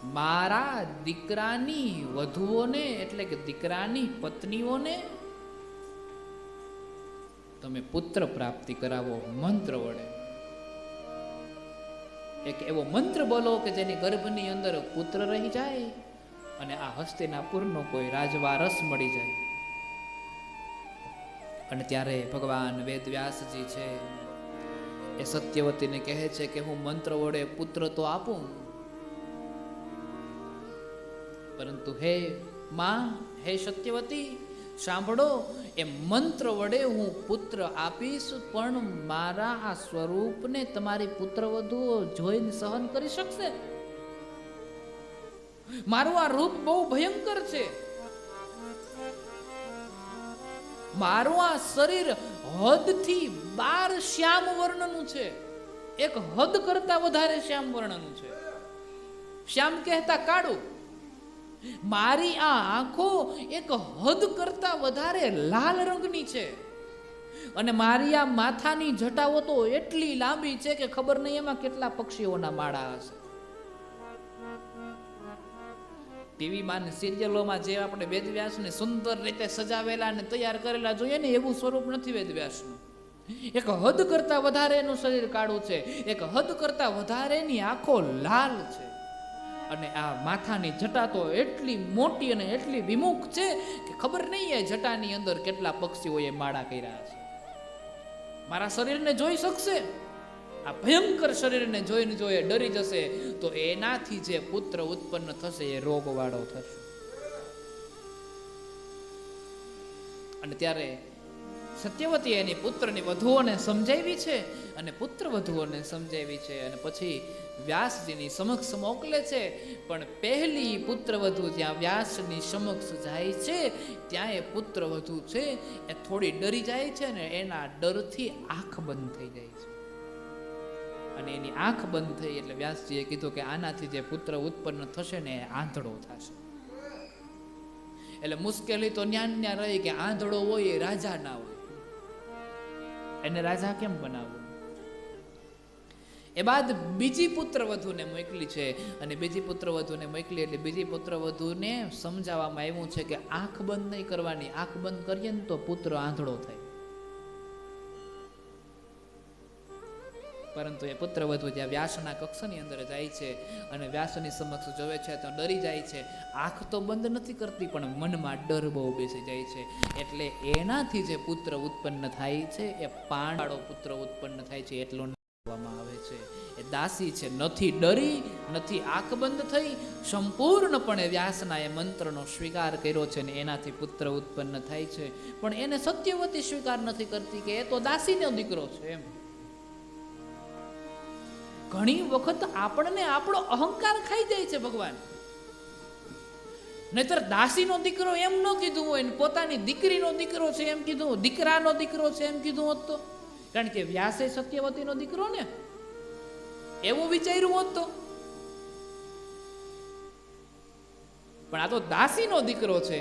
મારા દીકરાની વધુઓને એટલે કે દીકરાની પત્નીઓને તમે પુત્ર પ્રાપ્તિ કરાવો મંત્ર વડે. એક એવો મંત્ર બોલો કે જેની ગર્ભની અંદર પુત્ર રહી જાય અને આ હસ્તિનાપુરનો કોઈ રાજવારસ મળી જાય. અને ત્યારે ભગવાન વેદવ્યાસજી છે એ સત્યવતીને કહે છે કે હું મંત્ર વડે પુત્ર તો આપું, પરંતુ હે માં, હે સત્યવતી સાંભળો, એ મંત્ર વડે હું પુત્ર આપીશ, પણ મારા આ સ્વરૂપને તમારી પુત્રવધુઓ જોઈને સહન કરી શકશે? મારું આ રૂપ બહુ ભયંકર છે. મારું આ શરીર હદથી 12 શ્યામ વર્ણનું છે. એક હદ કરતા વધારે શ્યામ વર્ણનું છે. શ્યામ કહેતા કાળું. મારી આ આંખો એક હદ કરતા વધારે લાલ રંગની છે. અને મારી આ માથાની જટાઓ તો એટલી લાંબી છે કે ખબર નહીં એમાં કેટલા પક્ષીઓના માળા હશે. ટીવીમાં ને સિરિયલોમાં જે આપણે વેદવ્યાસને સુંદર રીતે સજાવેલા અને તૈયાર કરેલા જોઈએ ને, એવું સ્વરૂપ નથી વેદવ્યાસનું. એક હદ કરતા વધારે એનું શરીર કાળું છે, એક હદ કરતા વધારેની આંખો લાલ છે. અને આ માથાની જટા તો એટલી મોટી અને એટલી વિમુખ છે કે ખબર નહીં એ જટાની અંદર કેટલા પક્ષીઓએ માળા કર્યા છે. મારા શરીરને જોઈ શકશે? આ ભયંકર શરીરને જોઈને જો એ ડરી જશે તો એનાથી જે પુત્ર ઉત્પન્ન થશે એ રોગવાળો થશે. અને ત્યારે સત્યવતી એની પુત્રની વધુઓને સમજાવી છે અને પુત્ર વધુઓને સમજાવી છે અને પછી વ્યાસજીની સમક્ષ મોકલે છે. પણ પહેલી પુત્ર વધુ જ્યાં વ્યાસની સમક્ષ જાય છે ત્યાં એ પુત્ર વધુ છે એ થોડી ડરી જાય છે ને એના ડરથી આંખ બંધ થઈ જાય છે. અને એની આંખ બંધ થઈ એટલે વ્યાસજીએ કીધું કે આનાથી જે પુત્ર ઉત્પન્ન થશે ને એ આંધળો થશે. એટલે મુશ્કેલી તો ન્યા રહી કે આંધળો હોય એ રાજા ના હોય, એને રાજા કેમ બનાવવું? એ બાદ બીજી પુત્ર વધુને મોકલી છે અને બીજી પુત્ર વધુને મોકલી એટલે બીજી પુત્ર વધુને સમજાવવામાં આવ્યું છે કે આંખ બંધ નહીં કરવાની, આંખ બંધ કરીએ ને તો પુત્ર આંધળો થાય. પરંતુ એ પુત્ર વધુ જ્યાં વ્યાસના કક્ષની અંદર જાય છે અને વ્યાસની સમક્ષ જોવે છે તો ડરી જાય છે. આંખ તો બંધ નથી કરતી પણ મનમાં ડર બહુ બેસી જાય છે. એટલે એનાથી જે પુત્ર ઉત્પન્ન થાય છે એ પાંડળો પુત્ર ઉત્પન્ન થાય છે એટલો કહેવામાં આવે છે. એ દાસી છે, નથી ડરી, નથી આંખ બંધ થઈ, સંપૂર્ણપણે વ્યાસના એ મંત્રનો સ્વીકાર કર્યો છે ને એનાથી પુત્ર ઉત્પન્ન થાય છે. પણ એને સત્યવતી સ્વીકાર નથી કરતી કે એ તો દાસીનો દીકરો છે. એમ ઘણી વખત આપણને આપણો અહંકાર ખાઈ જાય છે ભગવાન. નહીતર દાસીનો દીકરો એમ ન કીધું હોય ને પોતાની દીકરીનો દીકરો છે એમ કીધું, દીકરાનો દીકરો છે એમ કીધું હોત તો. કારણ કે વ્યાસે સત્યવતીનો દીકરો ને, એવું વિચાર્યું હોત તો. પણ આ તો દાસીનો દીકરો છે,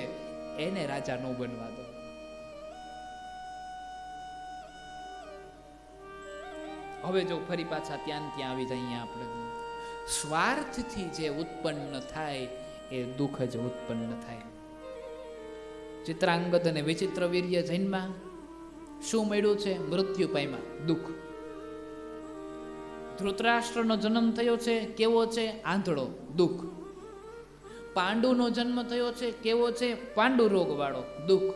એને રાજા ન બનવા દો. હવે જો ફરી પાછા ત્યાં આવી જઈએ આપણે, સ્વાર્થથી જે ઉત્પન્ન થાય એ દુઃખ જ ઉત્પન્ન થાય. ચિત્રાંગદ અને વિચિત્ર વીર્ય જન્મમાં શું મળ્યું છે? મૃત્યુ પામ્યા, દુઃખ. ધૃતરાષ્ટ્રનો જન્મ થયો છે, કેવો છે? આંધળો, દુઃખ. પાંડુનો જન્મ થયો છે, કેવો છે? પાંડુ રોગ વાળો, દુઃખ.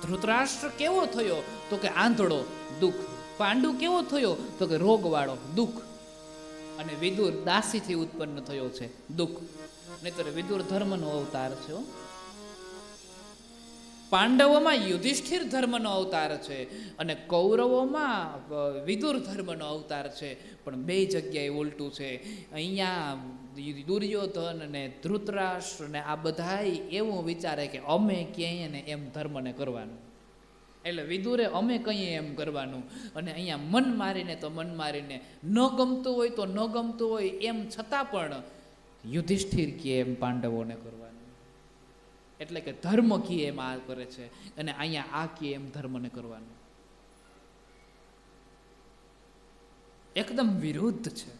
ધૃતરાષ્ટ્ર કેવો થયો તો કે આંધળો, દુઃખ. પાંડુ કેવો થયો તો કે રોગવાળો, દુઃખ. અને વિદુર દાસીથી ઉત્પન્ન થયો છે, દુઃખ. નહીતર વિદુર ધર્મનો અવતાર છે હો. પાંડવોમાં યુધિષ્ઠિર ધર્મનો અવતાર છે અને કૌરવોમાં વિદુર ધર્મનો અવતાર છે. પણ બે જગ્યાએ ઉલટું છે. અહીંયા દુર્યોધન ને ધૃતરાષ્ટ્ર ને આ બધાય એવું વિચારે કે અમે ક્યાંય ને એમ ધર્મને કરવાનું. એટલે વિદુરે અમે કહીએ એમ કરવાનું. અને અહીંયા મન મારીને તો મન મારીને, ન ગમતું હોય તો ન ગમતું હોય એમ છતાં પણ યુધિષ્ઠિર કે એમ પાંડવોને કરવાનું. એટલે કે ધર્મ કી એમ આ કરે છે અને અહીંયા આ કી એમ ધર્મને કરવાનું. એકદમ વિરુદ્ધ છે.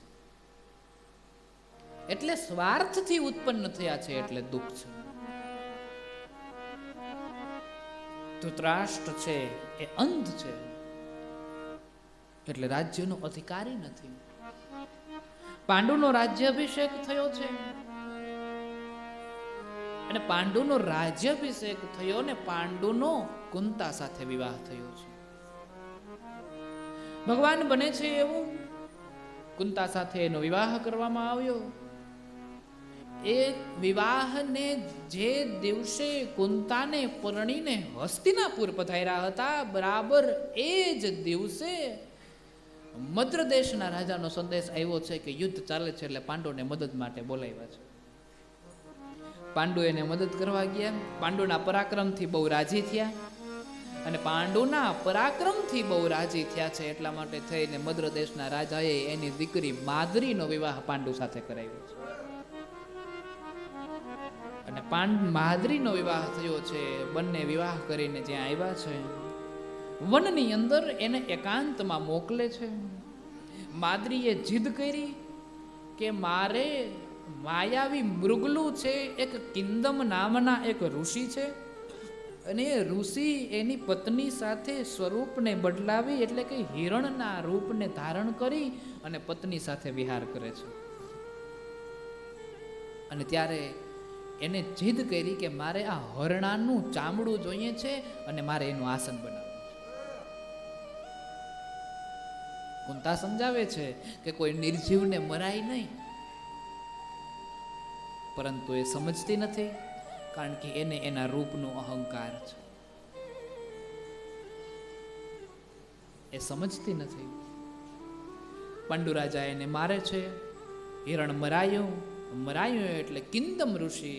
એટલે સ્વાર્થથી ઉત્પન્ન થયા છે એટલે દુઃખ છે. ધૃતરાષ્ટ્ર છે એ અંધ છે એટલે રાજ્યનો અધિકારી નથી. પાંડુનો રાજ્યાભિષેક થયો છે અને પાંડુનો રાજ્યાભિષેક થયો ને પાંડુનો કુંતા સાથે વિવાહ થયો છે. ભગવાન બને છે એવું કુંતા સાથે એનો વિવાહ કરવામાં આવ્યો. એ વિવાહને જે દિવસે કુંતાને પરણીને હસ્તિનાપુર પધાર્યા હતા, બરાબર એ જ દિવસે મદ્ર દેશના રાજાનો સંદેશ આવ્યો છે કે યુદ્ધ ચાલે છે એટલે પાંડુને મદદ માટે બોલાવ્યા છે. પાંડુ એને મદદ કરવા ગયા. પાંડુના પરાક્રમથી બહુ રાજી થયા અને પાંડુના પરાક્રમથી બહુ રાજી થયા છે એટલા માટે થઈને મદ્ર દેશના રાજાએ એની દીકરી માદ્રીનો વિવાહ પાંડુ સાથે કરાવ્યો છે. અને માદ્રીનો વિવાહ થયો છે. બંને વિવાહ કરીને જ્યાં આવ્યા છે વનની અંદર એને એકાંતમાં મોકલે છે. માદ્રીએ જીદ કરી કે મારે માયાવી મૃગલું છે, એક કિંદમ નામના એક ઋષિ છે અને એ ઋષિ એની પત્ની સાથે સ્વરૂપને બદલાવી એટલે કે હિરણના રૂપને ધારણ કરી અને પત્ની સાથે વિહાર કરે છે. અને ત્યારે એને જીદ કરી કે મારે આ હરણાનું ચામડું જોઈએ છે અને મારે એનું આસન બનાવવું. કુંતા સમજાવે છે કે કોઈ નિર્જીવને મરાય નહીં, પરંતુ એ સમજતી નથી કારણ કે એને એના રૂપનો અહંકાર છે. એ સમજતી નથી. પાંડુ રાજા એને મારે છે. હિરણ મરાયું એટલે કિંદમ ઋષિ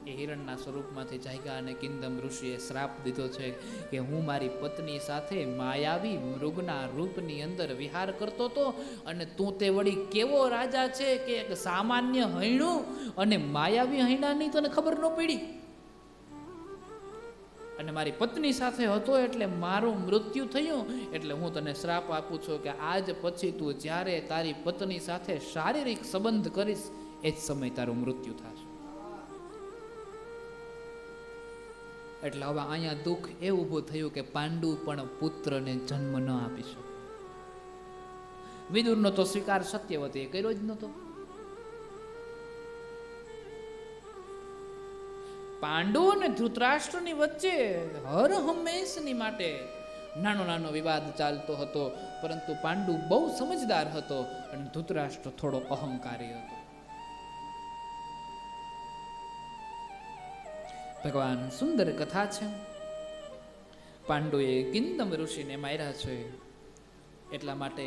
એ હિરણના સ્વરૂપમાંથી જાગ્યા અને કિંદમ ઋષિએ શ્રાપ દીધો છે કે હું મારી પત્ની સાથે માયાવી મૃગના રૂપની અંદર વિહાર કરતો હતો અને તું તે વળી કેવો રાજા છે કે એક સામાન્ય હૈણું અને માયાવી હૈણાની તને ખબર ન પડી અને મારી પત્ની સાથે હતો એટલે મારું મૃત્યુ થયું. એટલે હું તને શ્રાપ આપું છું કે આજ પછી તું જ્યારે તારી પત્ની સાથે શારીરિક સંબંધ કરીશ એ જ સમય તારું મૃત્યુ થશે. એટલે હવે અહીંયા દુઃખ એ ઊભું થયું કે પાંડુ પણ પુત્રને જન્મ ન આપી શકે. વિદુરનો તો સ્વીકાર સત્યવતીએ કર્યો જ નહોતો. પાંડુ અને ધૃતરાષ્ટ્રની વચ્ચે હર હંમેશની માટે નાનો વિવાદ ચાલતો હતો, પરંતુ પાંડુ બહુ સમજદાર હતો અને ધૃતરાષ્ટ્ર થોડો અહંકારી હતો. ભગવાન સુંદર કથા છે. પાંડુએ કિંદમ ઋષિને માર્યા છે એટલા માટે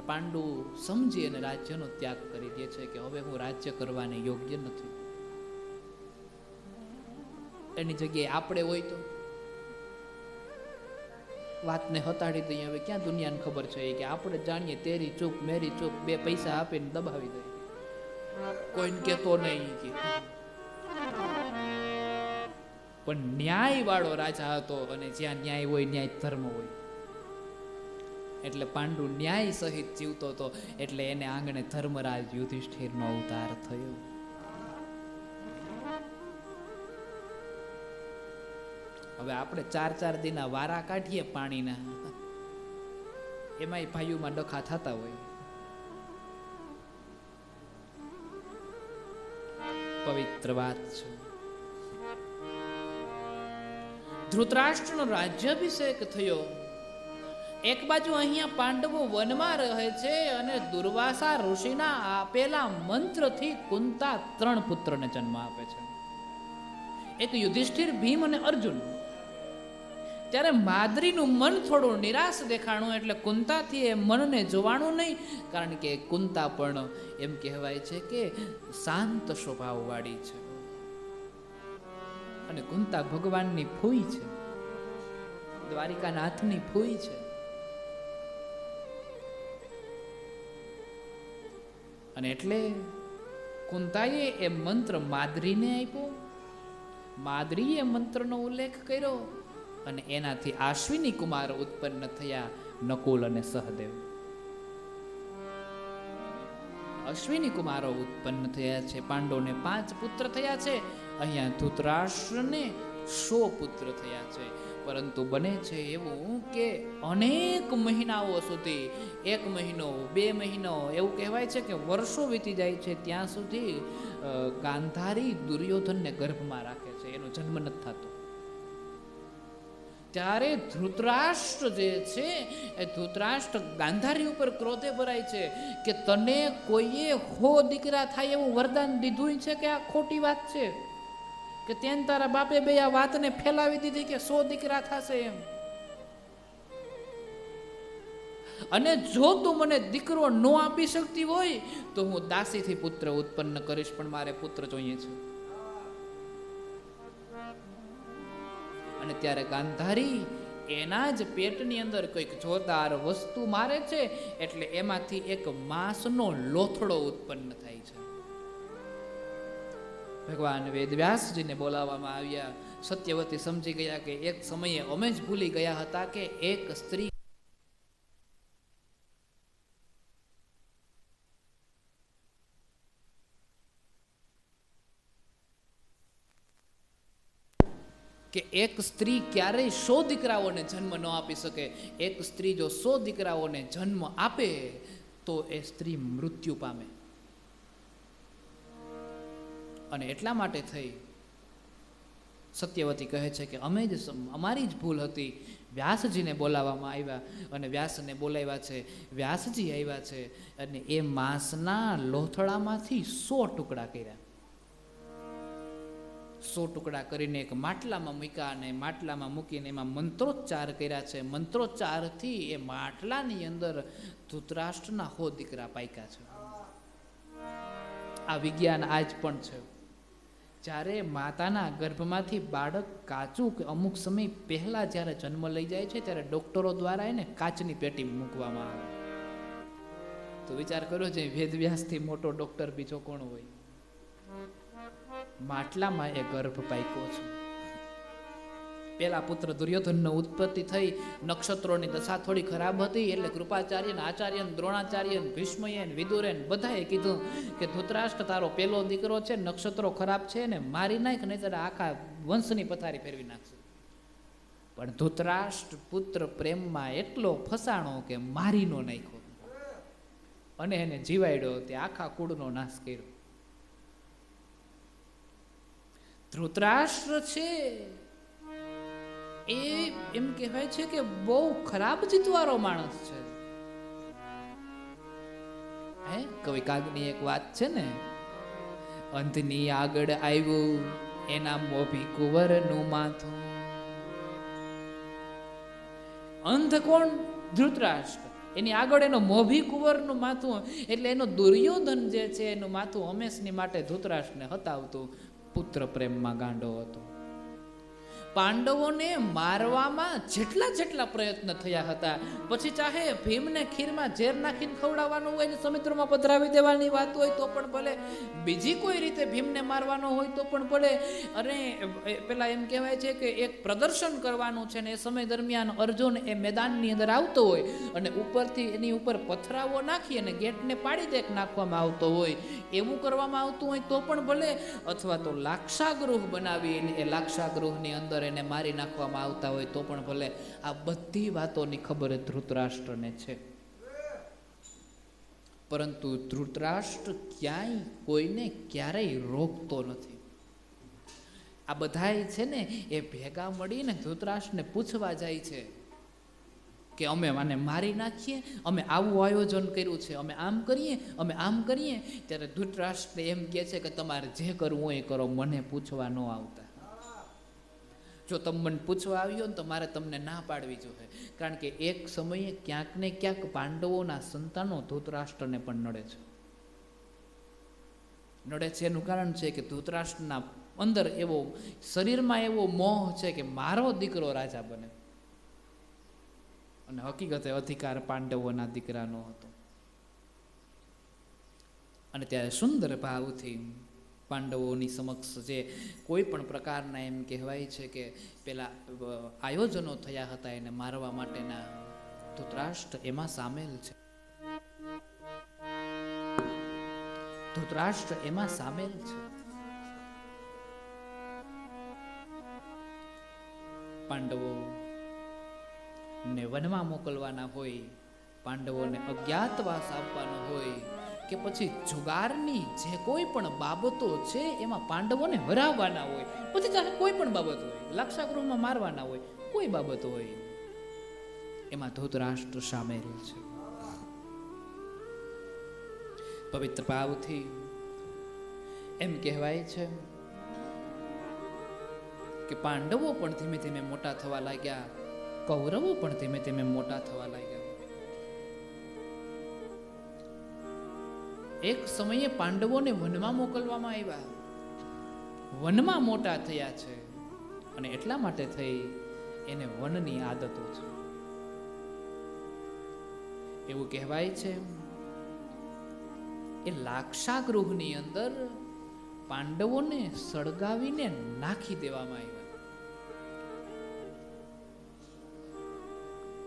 પાંડુ સમજી અને રાજ્યનો ત્યાગ કરી દે છે કે હવે હું રાજ્ય કરવાને યોગ્ય નથી. એની જગ્યાએ આપણે હોય તો વાતને હતાડી દઈએ. હવે ક્યાં દુનિયાને ખબર છે કે આપણે જાણીએ તેરી ચૂપ મેરી ચૂપ, બે પૈસા આપીને દબાવી દઈએ, કોઈને કહેતો નહીં કે. પણ ન્યાય વાળો રાજા હતો અને જ્યાં ન્યાય હોય ન્યાય ધર્મ હોય. એટલે પાંડુ ન્યાય સહિત જીવતો હતો એટલે એને આંગણે ધર્મરાજ યુધિષ્ઠિરનો અવતાર થયો. હવે આપણે 4-4 દિના વારા કાઢીએ પાણીના, એમાંય ભાઈઓમાં ડખા થતા હોય. પવિત્ર વાત છે. ધૃતરાષ્ટ્રનો રાજ્યાભિષેક થયો. એક બાજુ અહીંયા પાંડવો વનમાં રહે છે અને દુર્વાસા ઋષિના આપેલા મંત્રથી કુંતા 3 પુત્રને જન્મ આપે છે. એક યુધિષ્ઠિર, ભીમ અને અર્જુન. ત્યારે માદ્રીનું મન થોડું નિરાશ દેખાણું એટલે કુંતાથી એ મનને જોવાનું નહીં, કારણ કે કુંતા પણ એમ કહેવાય છે કે શાંત સ્વભાવવાળી છે અને કુંતા ભગવાનની ફૂઈ છે, દ્વારિકાનાથની ફૂઈ છે. અને એટલે કુંતાએ એ મંત્ર માદ્રીને આપ્યો. માદ્રીએ મંત્રનો ઉલ્લેખ કર્યો અને એનાથી આશ્વિની કુમાર ઉત્પન્ન થયા, નકુલ અને સહદેવ. અશ્વિની કુમારો ઉત્પન્ન થયા છે. પાંડવોને 5 પુત્ર થયા છે. અહીંયા ધૃતરાષ્ટ્રને 100 પુત્ર થયા છે. પરંતુ બને છે એવું કે અનેક મહિનાઓ સુધી, 1 મહિનો, 2 મહિનો, એવું કહેવાય છે કે વર્ષો વીતી જાય છે, ત્યાં સુધી ગાંધારી દુર્યોધનને ગર્ભમાં રાખે છે, એનો જન્મ નથી થતો. ત્યારે ધૃતરાષ્ટ્ર જે છે એ ધૃતરાષ્ટ્ર ગાંધારી ઉપર ક્રોધે ભરાય છે કે તને કોઈએ 100 દીકરા થાય એવું વરદાન દીધું છે કે આ ખોટી વાત છે, કે તેન તારા બાપે બે આ વાતને ફેલાવી દીધી કે 100 દીકરા થશે એમ. અને જો તું મને દીકરો ન આપી શકતી હોય તો હું દાસીથી પુત્ર ઉત્પન્ન કરીશ, પણ મારે પુત્ર જોઈએ છે. અને ત્યારે ગાંધારી એના જ પેટની અંદર કોઈક જોરદાર વસ્તુ મારે છે, એટલે એમાંથી એક માંસનો લોથડો ઉત્પન્ન થાય છે. ભગવાન વેદવ્યાસજીને બોલાવવામાં આવ્યા. સત્યવતી સમજી ગયા કે એક સમયે અમે જ ભૂલી ગયા હતા કે એક સ્ત્રી ક્યારેય 100 દીકરાઓને જન્મ ન આપી શકે. એક સ્ત્રી જો 100 દીકરાઓને જન્મ આપે તો એ સ્ત્રી મૃત્યુ પામે. અને એટલા માટે થઈ સત્યવતી કહે છે કે અમારી જ ભૂલ હતી. વ્યાસજીને બોલાવવામાં આવ્યા અને વ્યાસને બોલાવ્યા છે. વ્યાસજી આવ્યા છે અને એ માંસના લોથડામાંથી 100 ટુકડા કર્યા. 100 ટુકડા કરીને એક માટલામાં મૂક્યા અને માટલામાં મૂકીને એમાં મંત્રોચ્ચાર કર્યા છે. મંત્રોચ્ચારથી એ માટલાની અંદર ધૃતરાષ્ટ્રના 100 દીકરા પાક્યા છે. આ વિજ્ઞાન આજ પણ છે. જ્યારે માતાના ગર્ભમાંથી બાળક કાચું કે અમુક સમય પહેલા જ્યારે જન્મ લઈ જાય છે ત્યારે ડોક્ટરો દ્વારા એને કાચની પેટી મૂકવામાં આવે. તો વિચાર કર્યો છે વેદવ્યાસથી મોટો ડોક્ટર બીજો કોણ હોય? માટલામાં એ ગર્ભ પાક્યો છે. પેલા પુત્ર દુર્યોધનનો ઉત્પત્તિ થઈ. નક્ષત્રોની દશા થોડી ખરાબ હતી એટલે કૃપાચાર્ય, આચાર્ય, દ્રોણાચાર્ય, ભીષ્મએ, વિદુરે બધાએ કીધું કે ધૃતરાષ્ટ્ર તારો પેલો દીકરો છે, નક્ષત્રો ખરાબ છે ને મારી નાખ, નહીં આખા વંશની પથારી ફેરવી નાખશે. પણ ધૃતરાષ્ટ્ર પુત્ર પ્રેમમાં એટલો ફસાણો કે મારી નો નાખ્યો અને એને જીવાડ્યો. તે આખા કુળનો નાશ કર્યો. ધૃતરાષ્ટ્ર છે એ એમ કહેવાય છે કે બહુ ખરાબ જીતવાળો માણસ છે. કવિ કાગની એક વાત છે ને, અંધની આગળ આવ્યું એના મોભી કુંવરનું માથું. અંધ કોણ? ધૃતરાષ્ટ્ર. એની આગળ એનો મોભી કુંવરનું માથું, એટલે એનો દુર્યોધન જે છે એનું માથું હંમેશની માટે ધૃતરાષ્ટ્રને હતાવતું. પુત્ર પ્રેમમાં ગાંડો હતો. પાંડવોને મારવામાં જેટલા પ્રયત્ન થયા હતા, પછી ચાહે ભીમને ખીરમાં ઝેર નાખીને ખવડાવવાનું હોય ને સમુદ્રમાં પધરાવી દેવાની વાત હોય તો પણ ભલે, બીજી કોઈ રીતે ભીમને મારવાનો હોય તો પણ ભલે. અને પેલા એમ કહેવાય છે કે એક પ્રદર્શન કરવાનું છે ને એ સમય દરમિયાન અર્જુન એ મેદાનની અંદર આવતો હોય અને ઉપરથી એની ઉપર પથરાવો નાખી અને ગેટને પાડી દે નાખવામાં આવતો હોય, એવું કરવામાં આવતું હોય તો પણ ભલે. અથવા તો લાક્ષાગૃહ બનાવીને એ લાક્ષાગૃહની અંદર એને મારી નાખવામાં આવતા હોય તો પણ ભલે. આ બધી વાતોની ખબર ધૃતરાષ્ટ્રને છે. પરંતુ ધૃતરાષ્ટ્ર ક્યાંય કોઈને ક્યારેય રોકતો નથી. આ બધાય છે ને એ ભેગા મળીને ધૃતરાષ્ટ્રને પૂછવા જાય છે કે અમે આને મારી નાખીએ, અમે આવું આયોજન કર્યું છે, અમે આમ કરીએ, અમે આમ કરીએ. ત્યારે ધૃતરાષ્ટ્ર એમ કહે છે કે તમારે જે કરવું હોય એ કરો, મને પૂછવા ન આવતા. જો તમે મને પૂછવા આવ્યો ને તો મારે તમને ના પાડવી જોઈએ, કારણ કે એક સમયે ક્યાંક ને ક્યાંક પાંડવોના સંતાનો ધૃતરાષ્ટ્રને પણ નડે છે. નડે છે એનું કારણ છે કે ધૃતરાષ્ટ્રના અંદર એવો શરીરમાં એવો મોહ છે કે મારો દીકરો રાજા બને, અને હકીકતે અધિકાર પાંડવોના દીકરાનો હતો. અને ત્યારે સુંદર ભાવથી પાંડવોની સમક્ષ જે કોઈ પણ પ્રકારના એમ કહેવાય છે કે પેલા આયોજનો થયા હતા એને મારવા માટેના, ધૃતરાષ્ટ્ર એમાં સામેલ છે. ધૃતરાષ્ટ્ર એમાં સામેલ છે. પાંડવો ને વનમાં મોકલવાના હોય, પાંડવોને અજ્ઞાતવાસ આપવાનો હોય, કે પછી જુગારની જે કોઈ પણ બાબતો છે એમાં પાંડવોને હરાવવાના હોય, પછી ચાહે કોઈ પણ બાબત હોય, લાક્ષાગૃહમાં મારવાના હોય, કોઈ બાબત હોય, એમાં ધૃતરાષ્ટ્ર સામેલ છે. પવિત્ર ભાવથી એમ કહેવાય છે કે પાંડવો પણ ધીમે ધીમે મોટા થવા લાગ્યા, કૌરવો પણ ધીમે ધીમે મોટા થવા લાગ્યા. એક સમયે પાંડવોને વનમાં મોકલવામાં આવ્યા, વનમાં મોટા થયા છે, અને એટલા માટે થઈ એને વનની આદતો છે. એવું કહેવાય છે એ લાક્ષાગૃહની અંદર પાંડવોને સળગાવીને નાખી દેવામાં આવ્યા,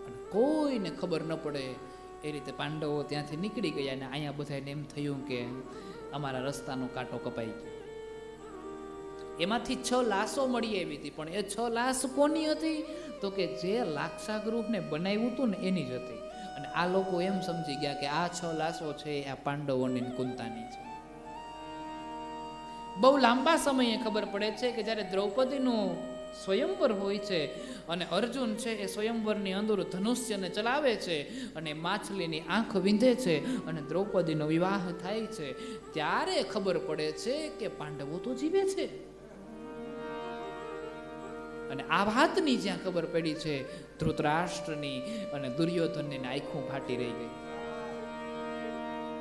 અને કોઈને ખબર ન પડે એ રીતે પાંડવો ત્યાંથી નીકળી ગયા. અને અહીંયા બધાને એમ થયું કે અમારા રસ્તાનો કાંટો કપાઈ ગયો. એમાંથી 6 લાશો મળી આવી હતી, પણ એ 6 લાશ કોની હતી? તો કે જે લાક્ષાગૃહને બનાવ્યું હતું ને એની જ હતી. અને આ લોકો એમ સમજી ગયા કે આ 6 લાશો છે આ પાંડવોની કુંતાની છે. બહુ લાંબા સમયે ખબર પડે છે કે જ્યારે દ્રૌપદીનું સ્વયંવર હોય છે અને અર્જુન છે એ સ્વયંવરની અંદર ધનુષ્યને ચલાવે છે અને માછલીની આંખ વીંધે છે અને દ્રૌપદીનો વિવાહ થાય છે, ત્યારે ખબર પડે છે કે પાંડવો તો જીવે છે. અને આ વાતની જ્યાં ખબર પડી છે, ધૃતરાષ્ટ્રની અને દુર્યોધનની આંખો ફાટી રહી ગઈ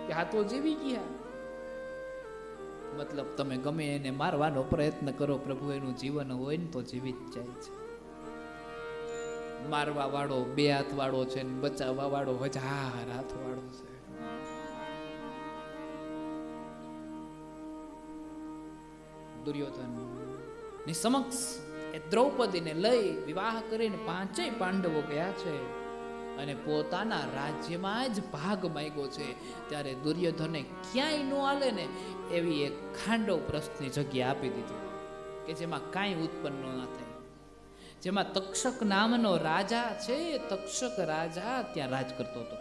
કે આ તો જીવી ગયા. મતલબ તમે ગમે એને મારવાનો પ્રયત્ન કરો, પ્રભુ એનું જીવન હોય ને તો જીવી જ જાય છે. મારવા વાળો 2 હાથ વાળો છે ને બચાવવા વાળો 1000 હાથ વાળો છે. દુર્યોધન ની સમક્ષ એ દ્રૌપદીને લઈ વિવાહ કરીને 5 પાંડવો ગયા છે અને પોતાના રાજ્યમાં જ ભાગ માંગ્યો છે. ત્યારે દુર્યોધને ક્યાંય ન હાલે ને એવી એક ખાંડવ પ્રસ્થની જગ્યા આપી દીધી કે જેમાં કાંઈ ઉત્પન્ન ન થાય, જેમાં તક્ષક નામનો રાજા છે, તક્ષક રાજા ત્યાં રાજ કરતો હતો.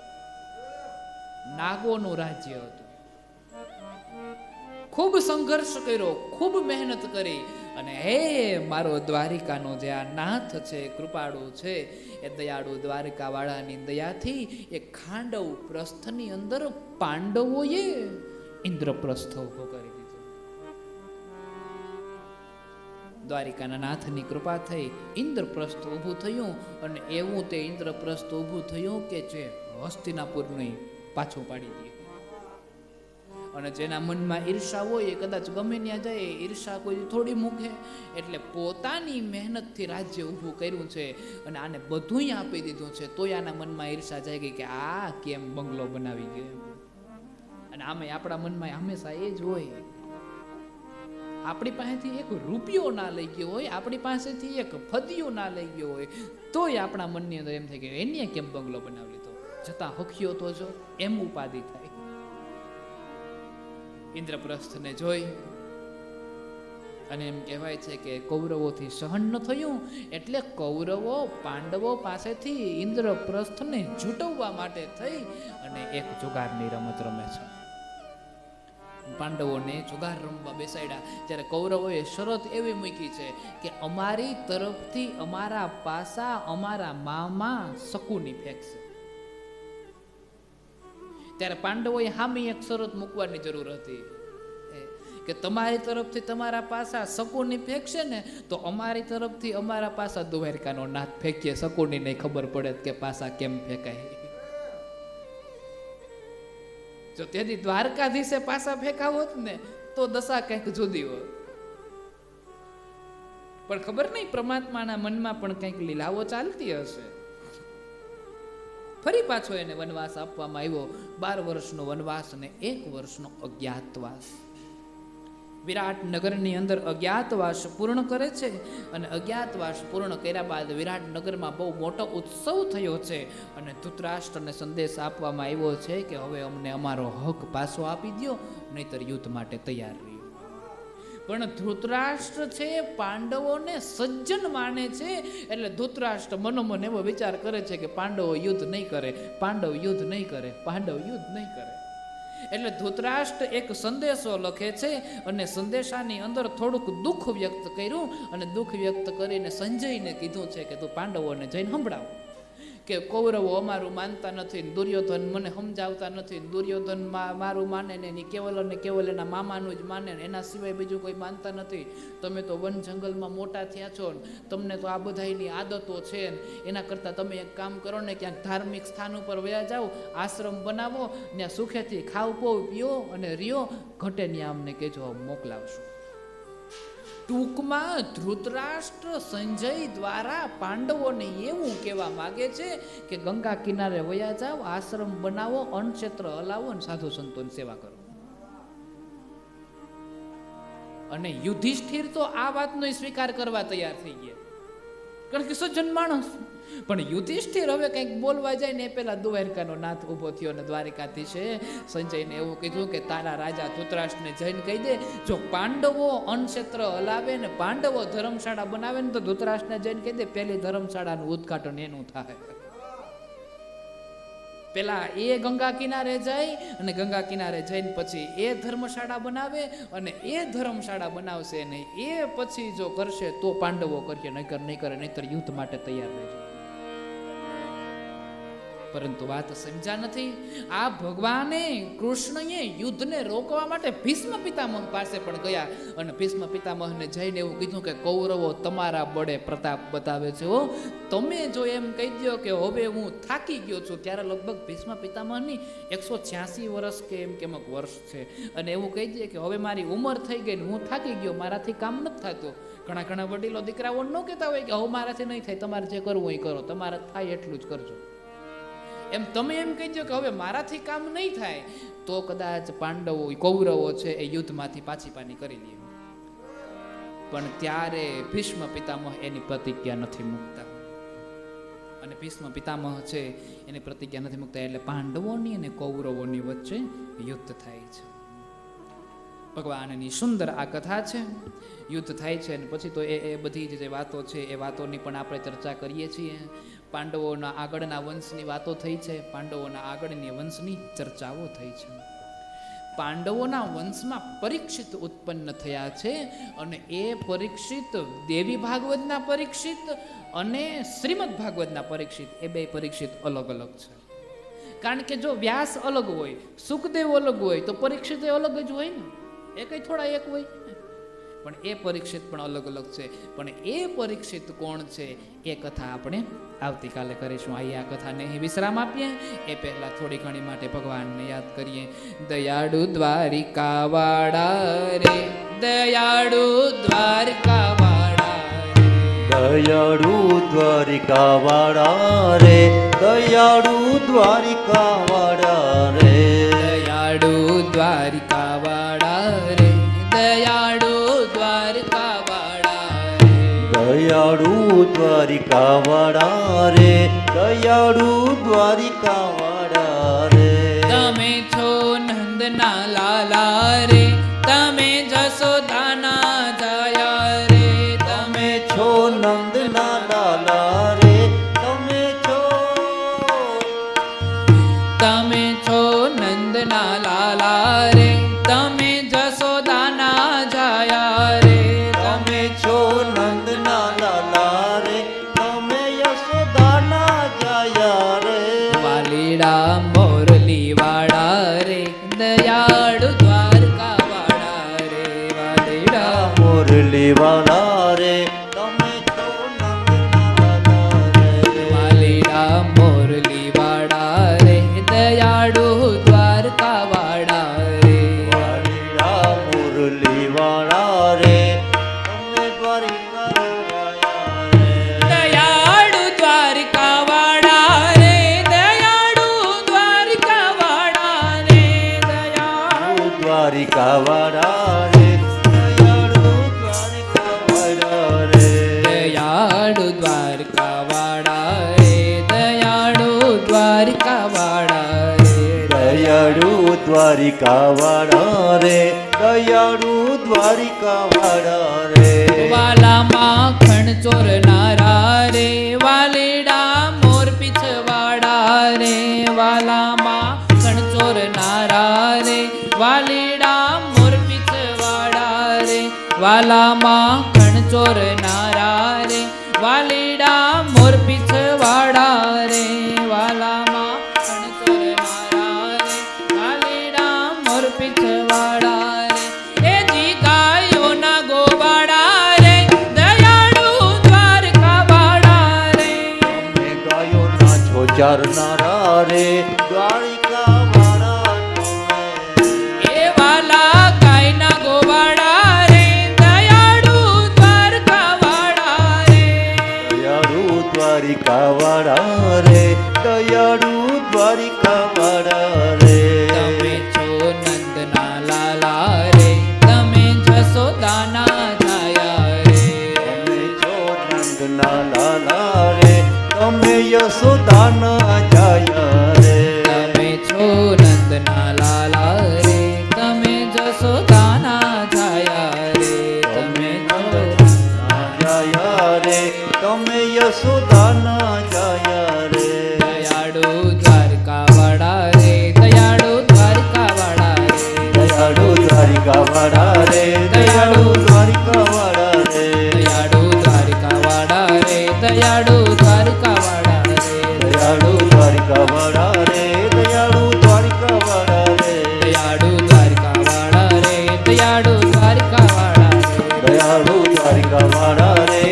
નાગોનું રાજ્ય હતું. ખૂબ સંઘર્ષ કર્યો, ખૂબ મહેનત કરી, અને હે મારો દ્વારિકાનો જે આ નાથ છે, કૃપાળુ છે, એ દયાળુ દ્વારિકા વાળાની દયાથી એ ખાંડવ પ્રસ્થની અંદર પાંડવોએ ઇન્દ્રપ્રસ્થ ઉભો કરી દીધો. દ્વારિકાના નાથની કૃપા થઈ ઇન્દ્રપ્રસ્થ ઊભું થયું, અને એવું તે ઇન્દ્રપ્રસ્થ ઊભું થયું કે જે હસ્તિનાપુરને પાછું પાડી દે. અને જેના મનમાં ઈર્ષા હોય એ કદાચ ગમે ત્યાં જાય, ઈર્ષા કોઈ થોડી મૂકે, એટલે પોતાની મહેનતથી રાજ્ય ઊભું કર્યું છે અને આને બધુંય આપી દીધું છે, તોય આના મનમાં ઈર્ષા જાય ગઈ કે આ કેમ બંગલો બનાવી ગયો. અને આમે આપણા મનમાં હંમેશા એ જ હોય, આપણી પાસેથી એક રૂપિયો ના લઈ ગયો હોય, આપણી પાસેથી એક ફદિયો ના લઈ ગયો હોય, તોય આપણા મનની અંદર એમ થાય કે એને કેમ બંગલો બનાવી લીધો, જતા હખ્યો તો જો, એમ ઉપાધિ થાય. ઇન્દ્રપ્રસ્થને જોઈ અને એમ કહેવાય છે કે કૌરવોથી સહન ન થયું, એટલે કૌરવો પાંડવો પાસેથી ઇન્દ્રપ્રસ્થને જૂટવવા માટે થઈ અને એક જુગારની રમત રમે છે. પાંડવોને જુગાર રમવા બેસાડ્યા ત્યારે કૌરવોએ શરત એવી મૂકી છે કે અમારી તરફથી અમારા પાસા અમારા મામા શકુની ફેંકશે. ત્યારે પાંડવોએ હામી એક શરત મૂકવાની જરૂર હતી કે તમારી તરફથી તમારા પાસા શકુની ફેંકશે ને તો અમારી તરફથી અમારા પાસા દ્વારકાનો નાથ ફેંકીએ. શકુની નહીં ખબર પડે કે પાસા કેમ ફેંકાય. જો તેથી દ્વારકાધીશે પાસા ફેંકાવોત ને તો દશા કંઈક જુદી હોત. પણ ખબર નહીં પરમાત્માના મનમાં પણ કંઈક લીલાઓ ચાલતી હશે. ફરી પાછો એને વનવાસ આપવામાં આવ્યો. 12 વર્ષનો વનવાસ અને 1 વર્ષનો અજ્ઞાતવાસ. વિરાટનગરની અંદર અજ્ઞાતવાસ પૂર્ણ કરે છે અને અજ્ઞાતવાસ પૂર્ણ કર્યા બાદ વિરાટનગરમાં બહુ મોટો ઉત્સવ થયો છે અને ધૃતરાષ્ટ્રને સંદેશ આપવામાં આવ્યો છે કે હવે અમને અમારો હક પાછો આપી દો, નહીતર યુદ્ધ માટે તૈયાર રહ્યો. પણ ધૃતરાષ્ટ્ર છે પાંડવોને સજ્જન માને છે એટલે ધૃતરાષ્ટ્ર મનોમન એવો વિચાર કરે છે કે પાંડવો યુદ્ધ નહીં કરે, પાંડવ યુદ્ધ નહીં કરે, પાંડવ યુદ્ધ નહીં કરે. એટલે ધૃતરાષ્ટ્ર એક સંદેશો લખે છે અને સંદેશાની અંદર થોડુંક દુઃખ વ્યક્ત કર્યું અને દુઃખ વ્યક્ત કરીને સંજયને કીધું છે કે તું પાંડવોને જઈને સંભળાવો કે કૌરવો અમારું માનતા નથી, દુર્યોધન મને સમજાવતા નથી, દુર્યોધન મારું માને ને એની કેવલ અને કેવલ એના મામાનું જ માને, એના સિવાય બીજું કોઈ માનતા નથી. તમે તો વન જંગલમાં મોટા થયા છો, તમને તો આ બધાની આદતો છે. એના કરતાં તમે એક કામ કરો ને, ક્યાંક ધાર્મિક સ્થાન ઉપર વયા જાઓ, આશ્રમ બનાવો, ત્યાં સુખેથી ખાવ પો પીઓ અને રહ્યો, ઘટે ત્યાં અમને કહેજો, મોકલાવશું. ટૂંકમાં ધૃતરાષ્ટ્ર સંજય દ્વારા પાંડવોને એવું કહેવા માગે છે કે ગંગા કિનારે વયા જાઓ, આશ્રમ બનાવો, અન્નક્ષેત્ર હલાવો અને સાધુ સંતોની સેવા કરો. અને યુધિષ્ઠિર તો આ વાતનો સ્વીકાર કરવા તૈયાર થઈ ગયા, કારણ કે સજ્જન માણસ. પણ યુધિષ્ઠિર હવે કંઈક બોલવા જાય ને એ પેલા દ્વારકાનો નાથ ઉભો થયો અને દ્વારિકાધીશે સંજયને એવું કીધું કે તારા રાજા ધૃતરાષ્ટ્રને જઈને કહી દે, જો પાંડવો અન્નક્ષેત્ર હલાવે ને પાંડવો ધર્મશાળા બનાવે ને તો ધૃતરાષ્ટ્રને જઈને કહી દે પહેલી ધર્મશાળાનું ઉદ્ઘાટન એનું થાય. પેલા એ ગંગા કિનારે જાય અને ગંગા કિનારે જઈને પછી એ ધર્મશાળા બનાવે અને એ ધર્મશાળા બનાવશે ને એ પછી જો કરશે તો પાંડવો કરશે, નહીં કરે નહીતર યુદ્ધ માટે તૈયાર રહેશે. પરંતુ વાત સમજા નથી. આ ભગવાને કૃષ્ણએ યુદ્ધને રોકવા માટે ભીષ્મ પિતામહ પાસે પણ ગયા અને ભીષ્મ પિતામહને જઈને એવું કીધું કે કૌરવો તમારા બળે પ્રતાપ બતાવે છે. તમે જો એમ કહી દો કે હવે હું થાકી ગયો છું, ત્યારે લગભગ ભીષ્મ પિતામહની 186 વર્ષ કે એમ કેમક વર્ષ છે, અને એવું કહી દે કે હવે મારી ઉંમર થઈ ગઈ ને હું થાકી ગયો, મારાથી કામ નથી થતું. ઘણા વડીલો દીકરાઓ ન કહેતા હોય કે હવે મારાથી નહીં થાય, તમારે જે કરવું એ કરો, તમારે થાય એટલું જ કરજો. એમ તમે એમ કહી દો કે હવે મારાથી કામ નહીં થાય તો કદાચ પાંડવો કૌરવો છે એ યુદ્ધમાંથી પાછી કરી લે. પણ ત્યારે ભીષ્મ પિતામહ એની પ્રતિજ્ઞા નથી મૂકતા અને ભીષ્મ પિતામહ છે એની પ્રતિજ્ઞા નથી મૂકતા એટલે પાંડવોની અને કૌરવોની વચ્ચે યુદ્ધ થાય છે. ભગવાનની સુંદર આ કથા છે. યુદ્ધ થાય છે અને પછી તો એ બધી જે વાતો છે એ વાતોની પણ આપણે ચર્ચા કરીએ છીએ. પાંડવોના આગળના વંશની વાતો થઈ છે, પાંડવોના આગળની વંશની ચર્ચાઓ થઈ છે. પાંડવોના વંશમાં પરીક્ષિત ઉત્પન્ન થયા છે અને એ પરીક્ષિત દેવી ભાગવતના પરીક્ષિત અને શ્રીમદ ભાગવતના પરીક્ષિત, એ બે પરીક્ષિત અલગ અલગ છે. કારણ કે જો વ્યાસ અલગ હોય, સુખદેવ અલગ હોય તો પરીક્ષિત અલગ જ હોય ને, એ કઈ થોડા એક હોય. પણ એ પરીક્ષિત પણ અલગ અલગ છે. પણ એ પરીક્ષિત કોણ છે એ કથા આપણે આવતીકાલે કરીશું. આ કથાને વિશ્રામ આપીએ એ પહેલા થોડી ઘણી માટે ભગવાનને યાદ કરીએ. દયાળુ દ્વારિકા વાળા રે, દયાળુ દ્વારિકા વાળા રે, દયાળુ દ્વારિકા વાળા રે, દયાળુ દ્વારિકા વાળા રે, દયાળુ દ્વારિકા વાળા રે, દયાળુ દ્વારિકા વાળા રે, દયાળુ દ્વારિકા વાળા રે, દયાળુ દ્વારિકા વાળા રે. તમે છો નંદના લાલા રે, તમે જશોદાના જાયા રે, તમે છો નંદના લાલા રે, તમે છો તમે છો નંદના લાલા રે, તમે વાળા રે દયાળુ દ્વારિકા વાળા રે દયાળુ દ્વારિકા વાળા રે દયાળુ દ્વારિકા વાળા રે વાલા માખણ ચોરનારા રે વાલીડા મોર પીછવાડા રે વાલા માખણ ચોરનારા રે વાલીડા મોર પીછવાડા રે વાલા માખણ ચોરનારા રે વાલીડા મોર પીછવાડા રે વાલા માખણ ચોરનારા રે વાલીડા મોર પીછવાડા રે એ જી ગાયોના ગોવાડા રે દયાળુ દ્વારકા વાળા રે તમે ગાયોના છો ચારનારા રે દ્વારિકા વાળા તમે. એ વાલા ગાયના ગોવાડા રે દયાળુ દ્વારકા વાળા રે દયાળુ દ્વારિકા વાળા રે દયાળુ દ્વારિકા વાળા રે તમે છો નંદના લાલા રે તમે જસોદાના છાયા રે તમે છો નંદના લાલા રે તમે યશોદાના જાયા રે તમે છો નંદના લાલા રે તમે જસોદાના છાયા રે તમે છો જાયા રે તમે યશોદાના જાયા રે દયાળુ દ્વારકા વાળા રે દયાળુ દ્વારકા વાળા રે દયાળુ દ્વારિકા વાળા રે દયાળુ દ્વારિકા વાળા રે દયાળુ દ્વારકા વાળા રે દયાળુ દ્વારકા વાળા રે દયાળુ દ્વારિકા વાળા રે દયાળુ દ્વારિકા વાળા રે દયાળુ દ્વારકા વાળા રે દયાળુ દ્વારકા વાળા રે દયાળુ દ્વારિકા વાળા રે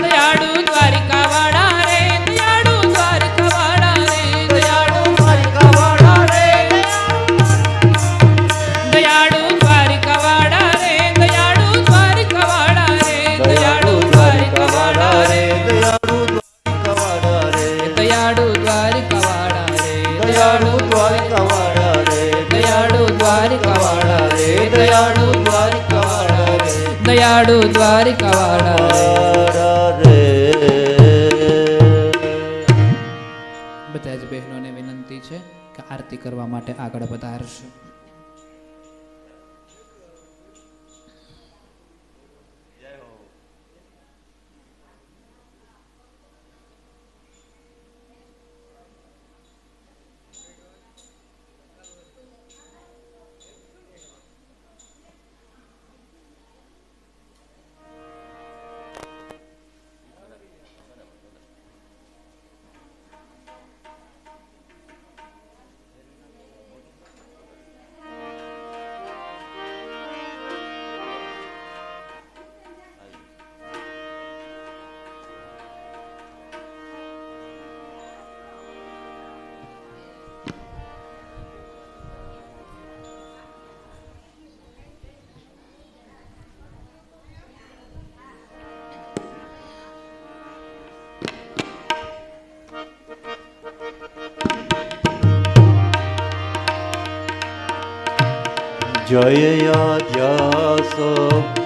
દયાળુ દ્વારિકા વાળા રે દયાળુ દ્વારકા વાળા રે દયાળુ દ્વારકા વાળા રે દયાળુ દ્વારકા વાળા રે દયાળુ દ્વારકા વાળા રે દયાળુ દ્વારકા વાળા રે દયાળુ દ્વારકા વાળા રે દયાળુ દ્વારિકા વાળા રે દયાળુ દ્વારકા વાળા રે દયાળુ દ્વારિકા વાળા રે દયાળુ દ્વારકા વાળા રે દયાળુ દ્વારિકા વાળા રે દયાળુ દ્વારકા વાળા રે વાળા રે બધા જ બહેનોને વિનંતી છે કે આરતી કરવા માટે આગળ વધારશે.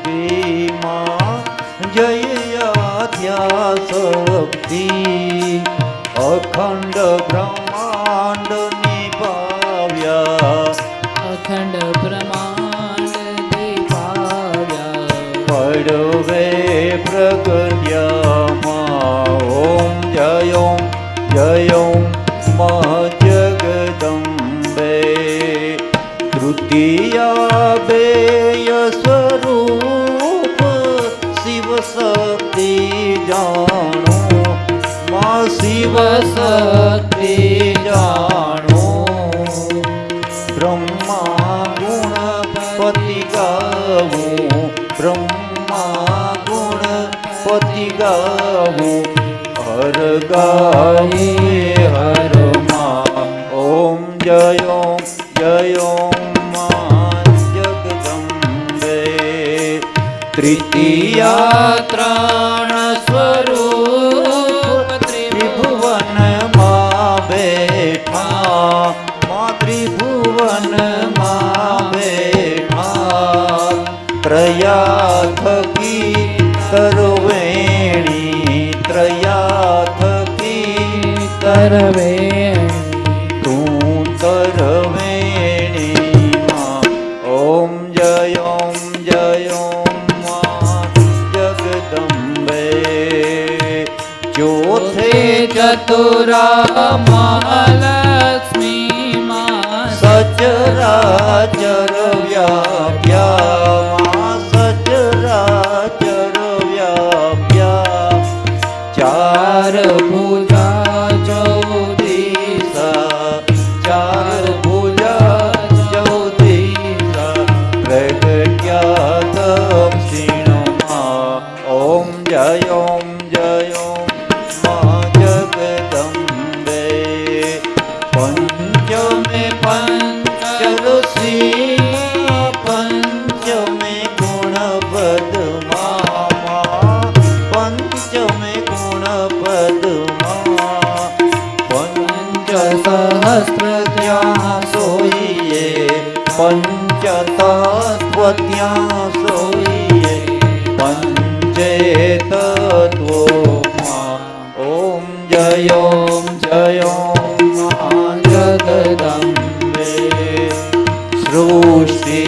જયાધ્યાસક્તિમાં જયાધ્યાસક્તિ અખંડ બ્રહ્માંડ નિભાવ્યા અખંડ બ્રહ્માંડ દીપાવ્યા પડવે પ્રગટ્યામાં ઓમ જયોમ જયોમ મહાજગદંબે તૃતીયા બેય સ્વરૂપ શિવ શક્તિ જાણો માં શિવ શક્તિ જાણો બ્રહ્મા ગુણપતિ ગાવું બ્રહ્મા ગુણપતિ ગાવું હર ગાયે હર માં ઓમ જયોમ જયોમ તૃતીયા ત્રણ સ્વરૂપ ત્રિભુવનમાં બેઠા મા ત્રિભુવનમાં બેઠા ત્રયા થકી સર્વેણી તરવેણી તું તરવેણીમાં ઓમ જય ઓમ માં જગદંબે ચોથે ચતુરા મહાલક્ષ્મી માં સચરાચર વ્યાપ્યા સચરાચર વ્યાપ્યા ચાર ભુજા ચૌદીસા ચાર ભુજા ચૌદીસા પ્રગટ્યા દક્ષિણમાં ઓમ જય ઓમ માં જગદંબે પંચમે પંચરસી પંચમે ગુણપદમાં પંચમે ગુણપદમાં પંચ સહસ્ર ત્યાં સોઈએ પંચ તત્વ ત્યાં સોઈએ પંચે તત્વોમાં ઓમ જય ઓમ માં જગદંબે સૃષ્ટિ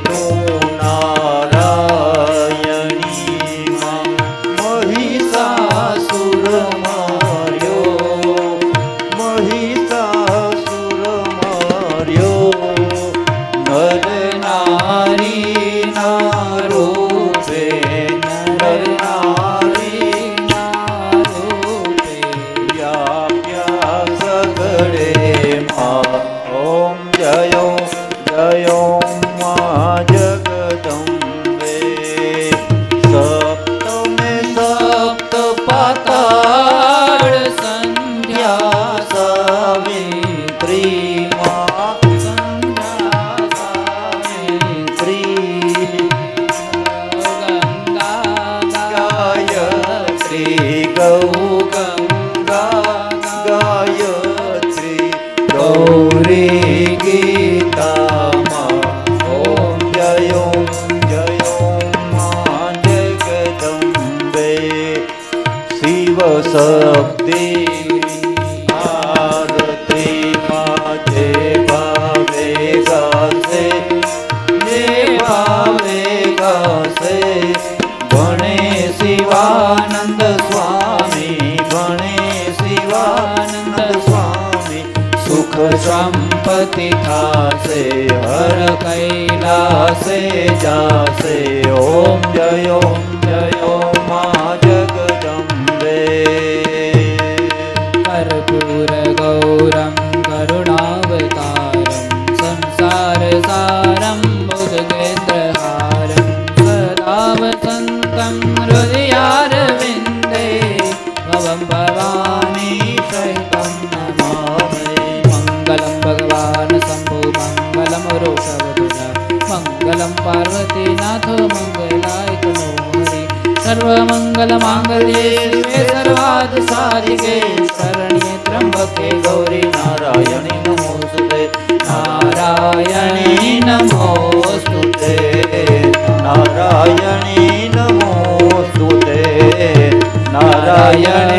તું નારાયણીમાં મહિષાસુર માર્યો નર નારીના રૂપે નર નારીના રૂપે વ્યાપ્યા સગડે માં ઓમ જય માં જગદંબે સપ્તમે સપ્ત પાતાળ સંધ્યા સાવિત્રી માં સંધ્યા સાવિત્રી ગાયત્રી ગૌ ગંગા ગાયત્રી ગૌરી ગીતામાં ઓમ જય માં જગદંબે શિવ શક્તિ આરતીમાં જે ભાવે ગાશે ભણે શિવાનંદ સ્વામી સુખ સંપત્તિ થાશે હર કૈલાસે જાશે ઓમ જય માં જગદંબે કર્પૂર ગૌરમ કરુણાવતારમ સંસાર સારમ બુદ્ધગેન્દ્રહારમ સદા વસંતમ હૃદયારવિંદે ભવં ભવાની સહિतं નમામિ મંગલમ ભગવાન શંભુ મંગલમ વૃષભધુજા મંગલમ પાર્વતીનાથ મંગલાય તનો હરિ સર્વમંગલમાંગલ્યે શિવે સર્વાર્થસાધિકે શરણ્યે ત્ર્યંબકે ગૌરી નારાયણી નમોસ્તુતે નારાયણી નમોસ્તુતે નારાયણી નમોસ્તુતે નારાયણી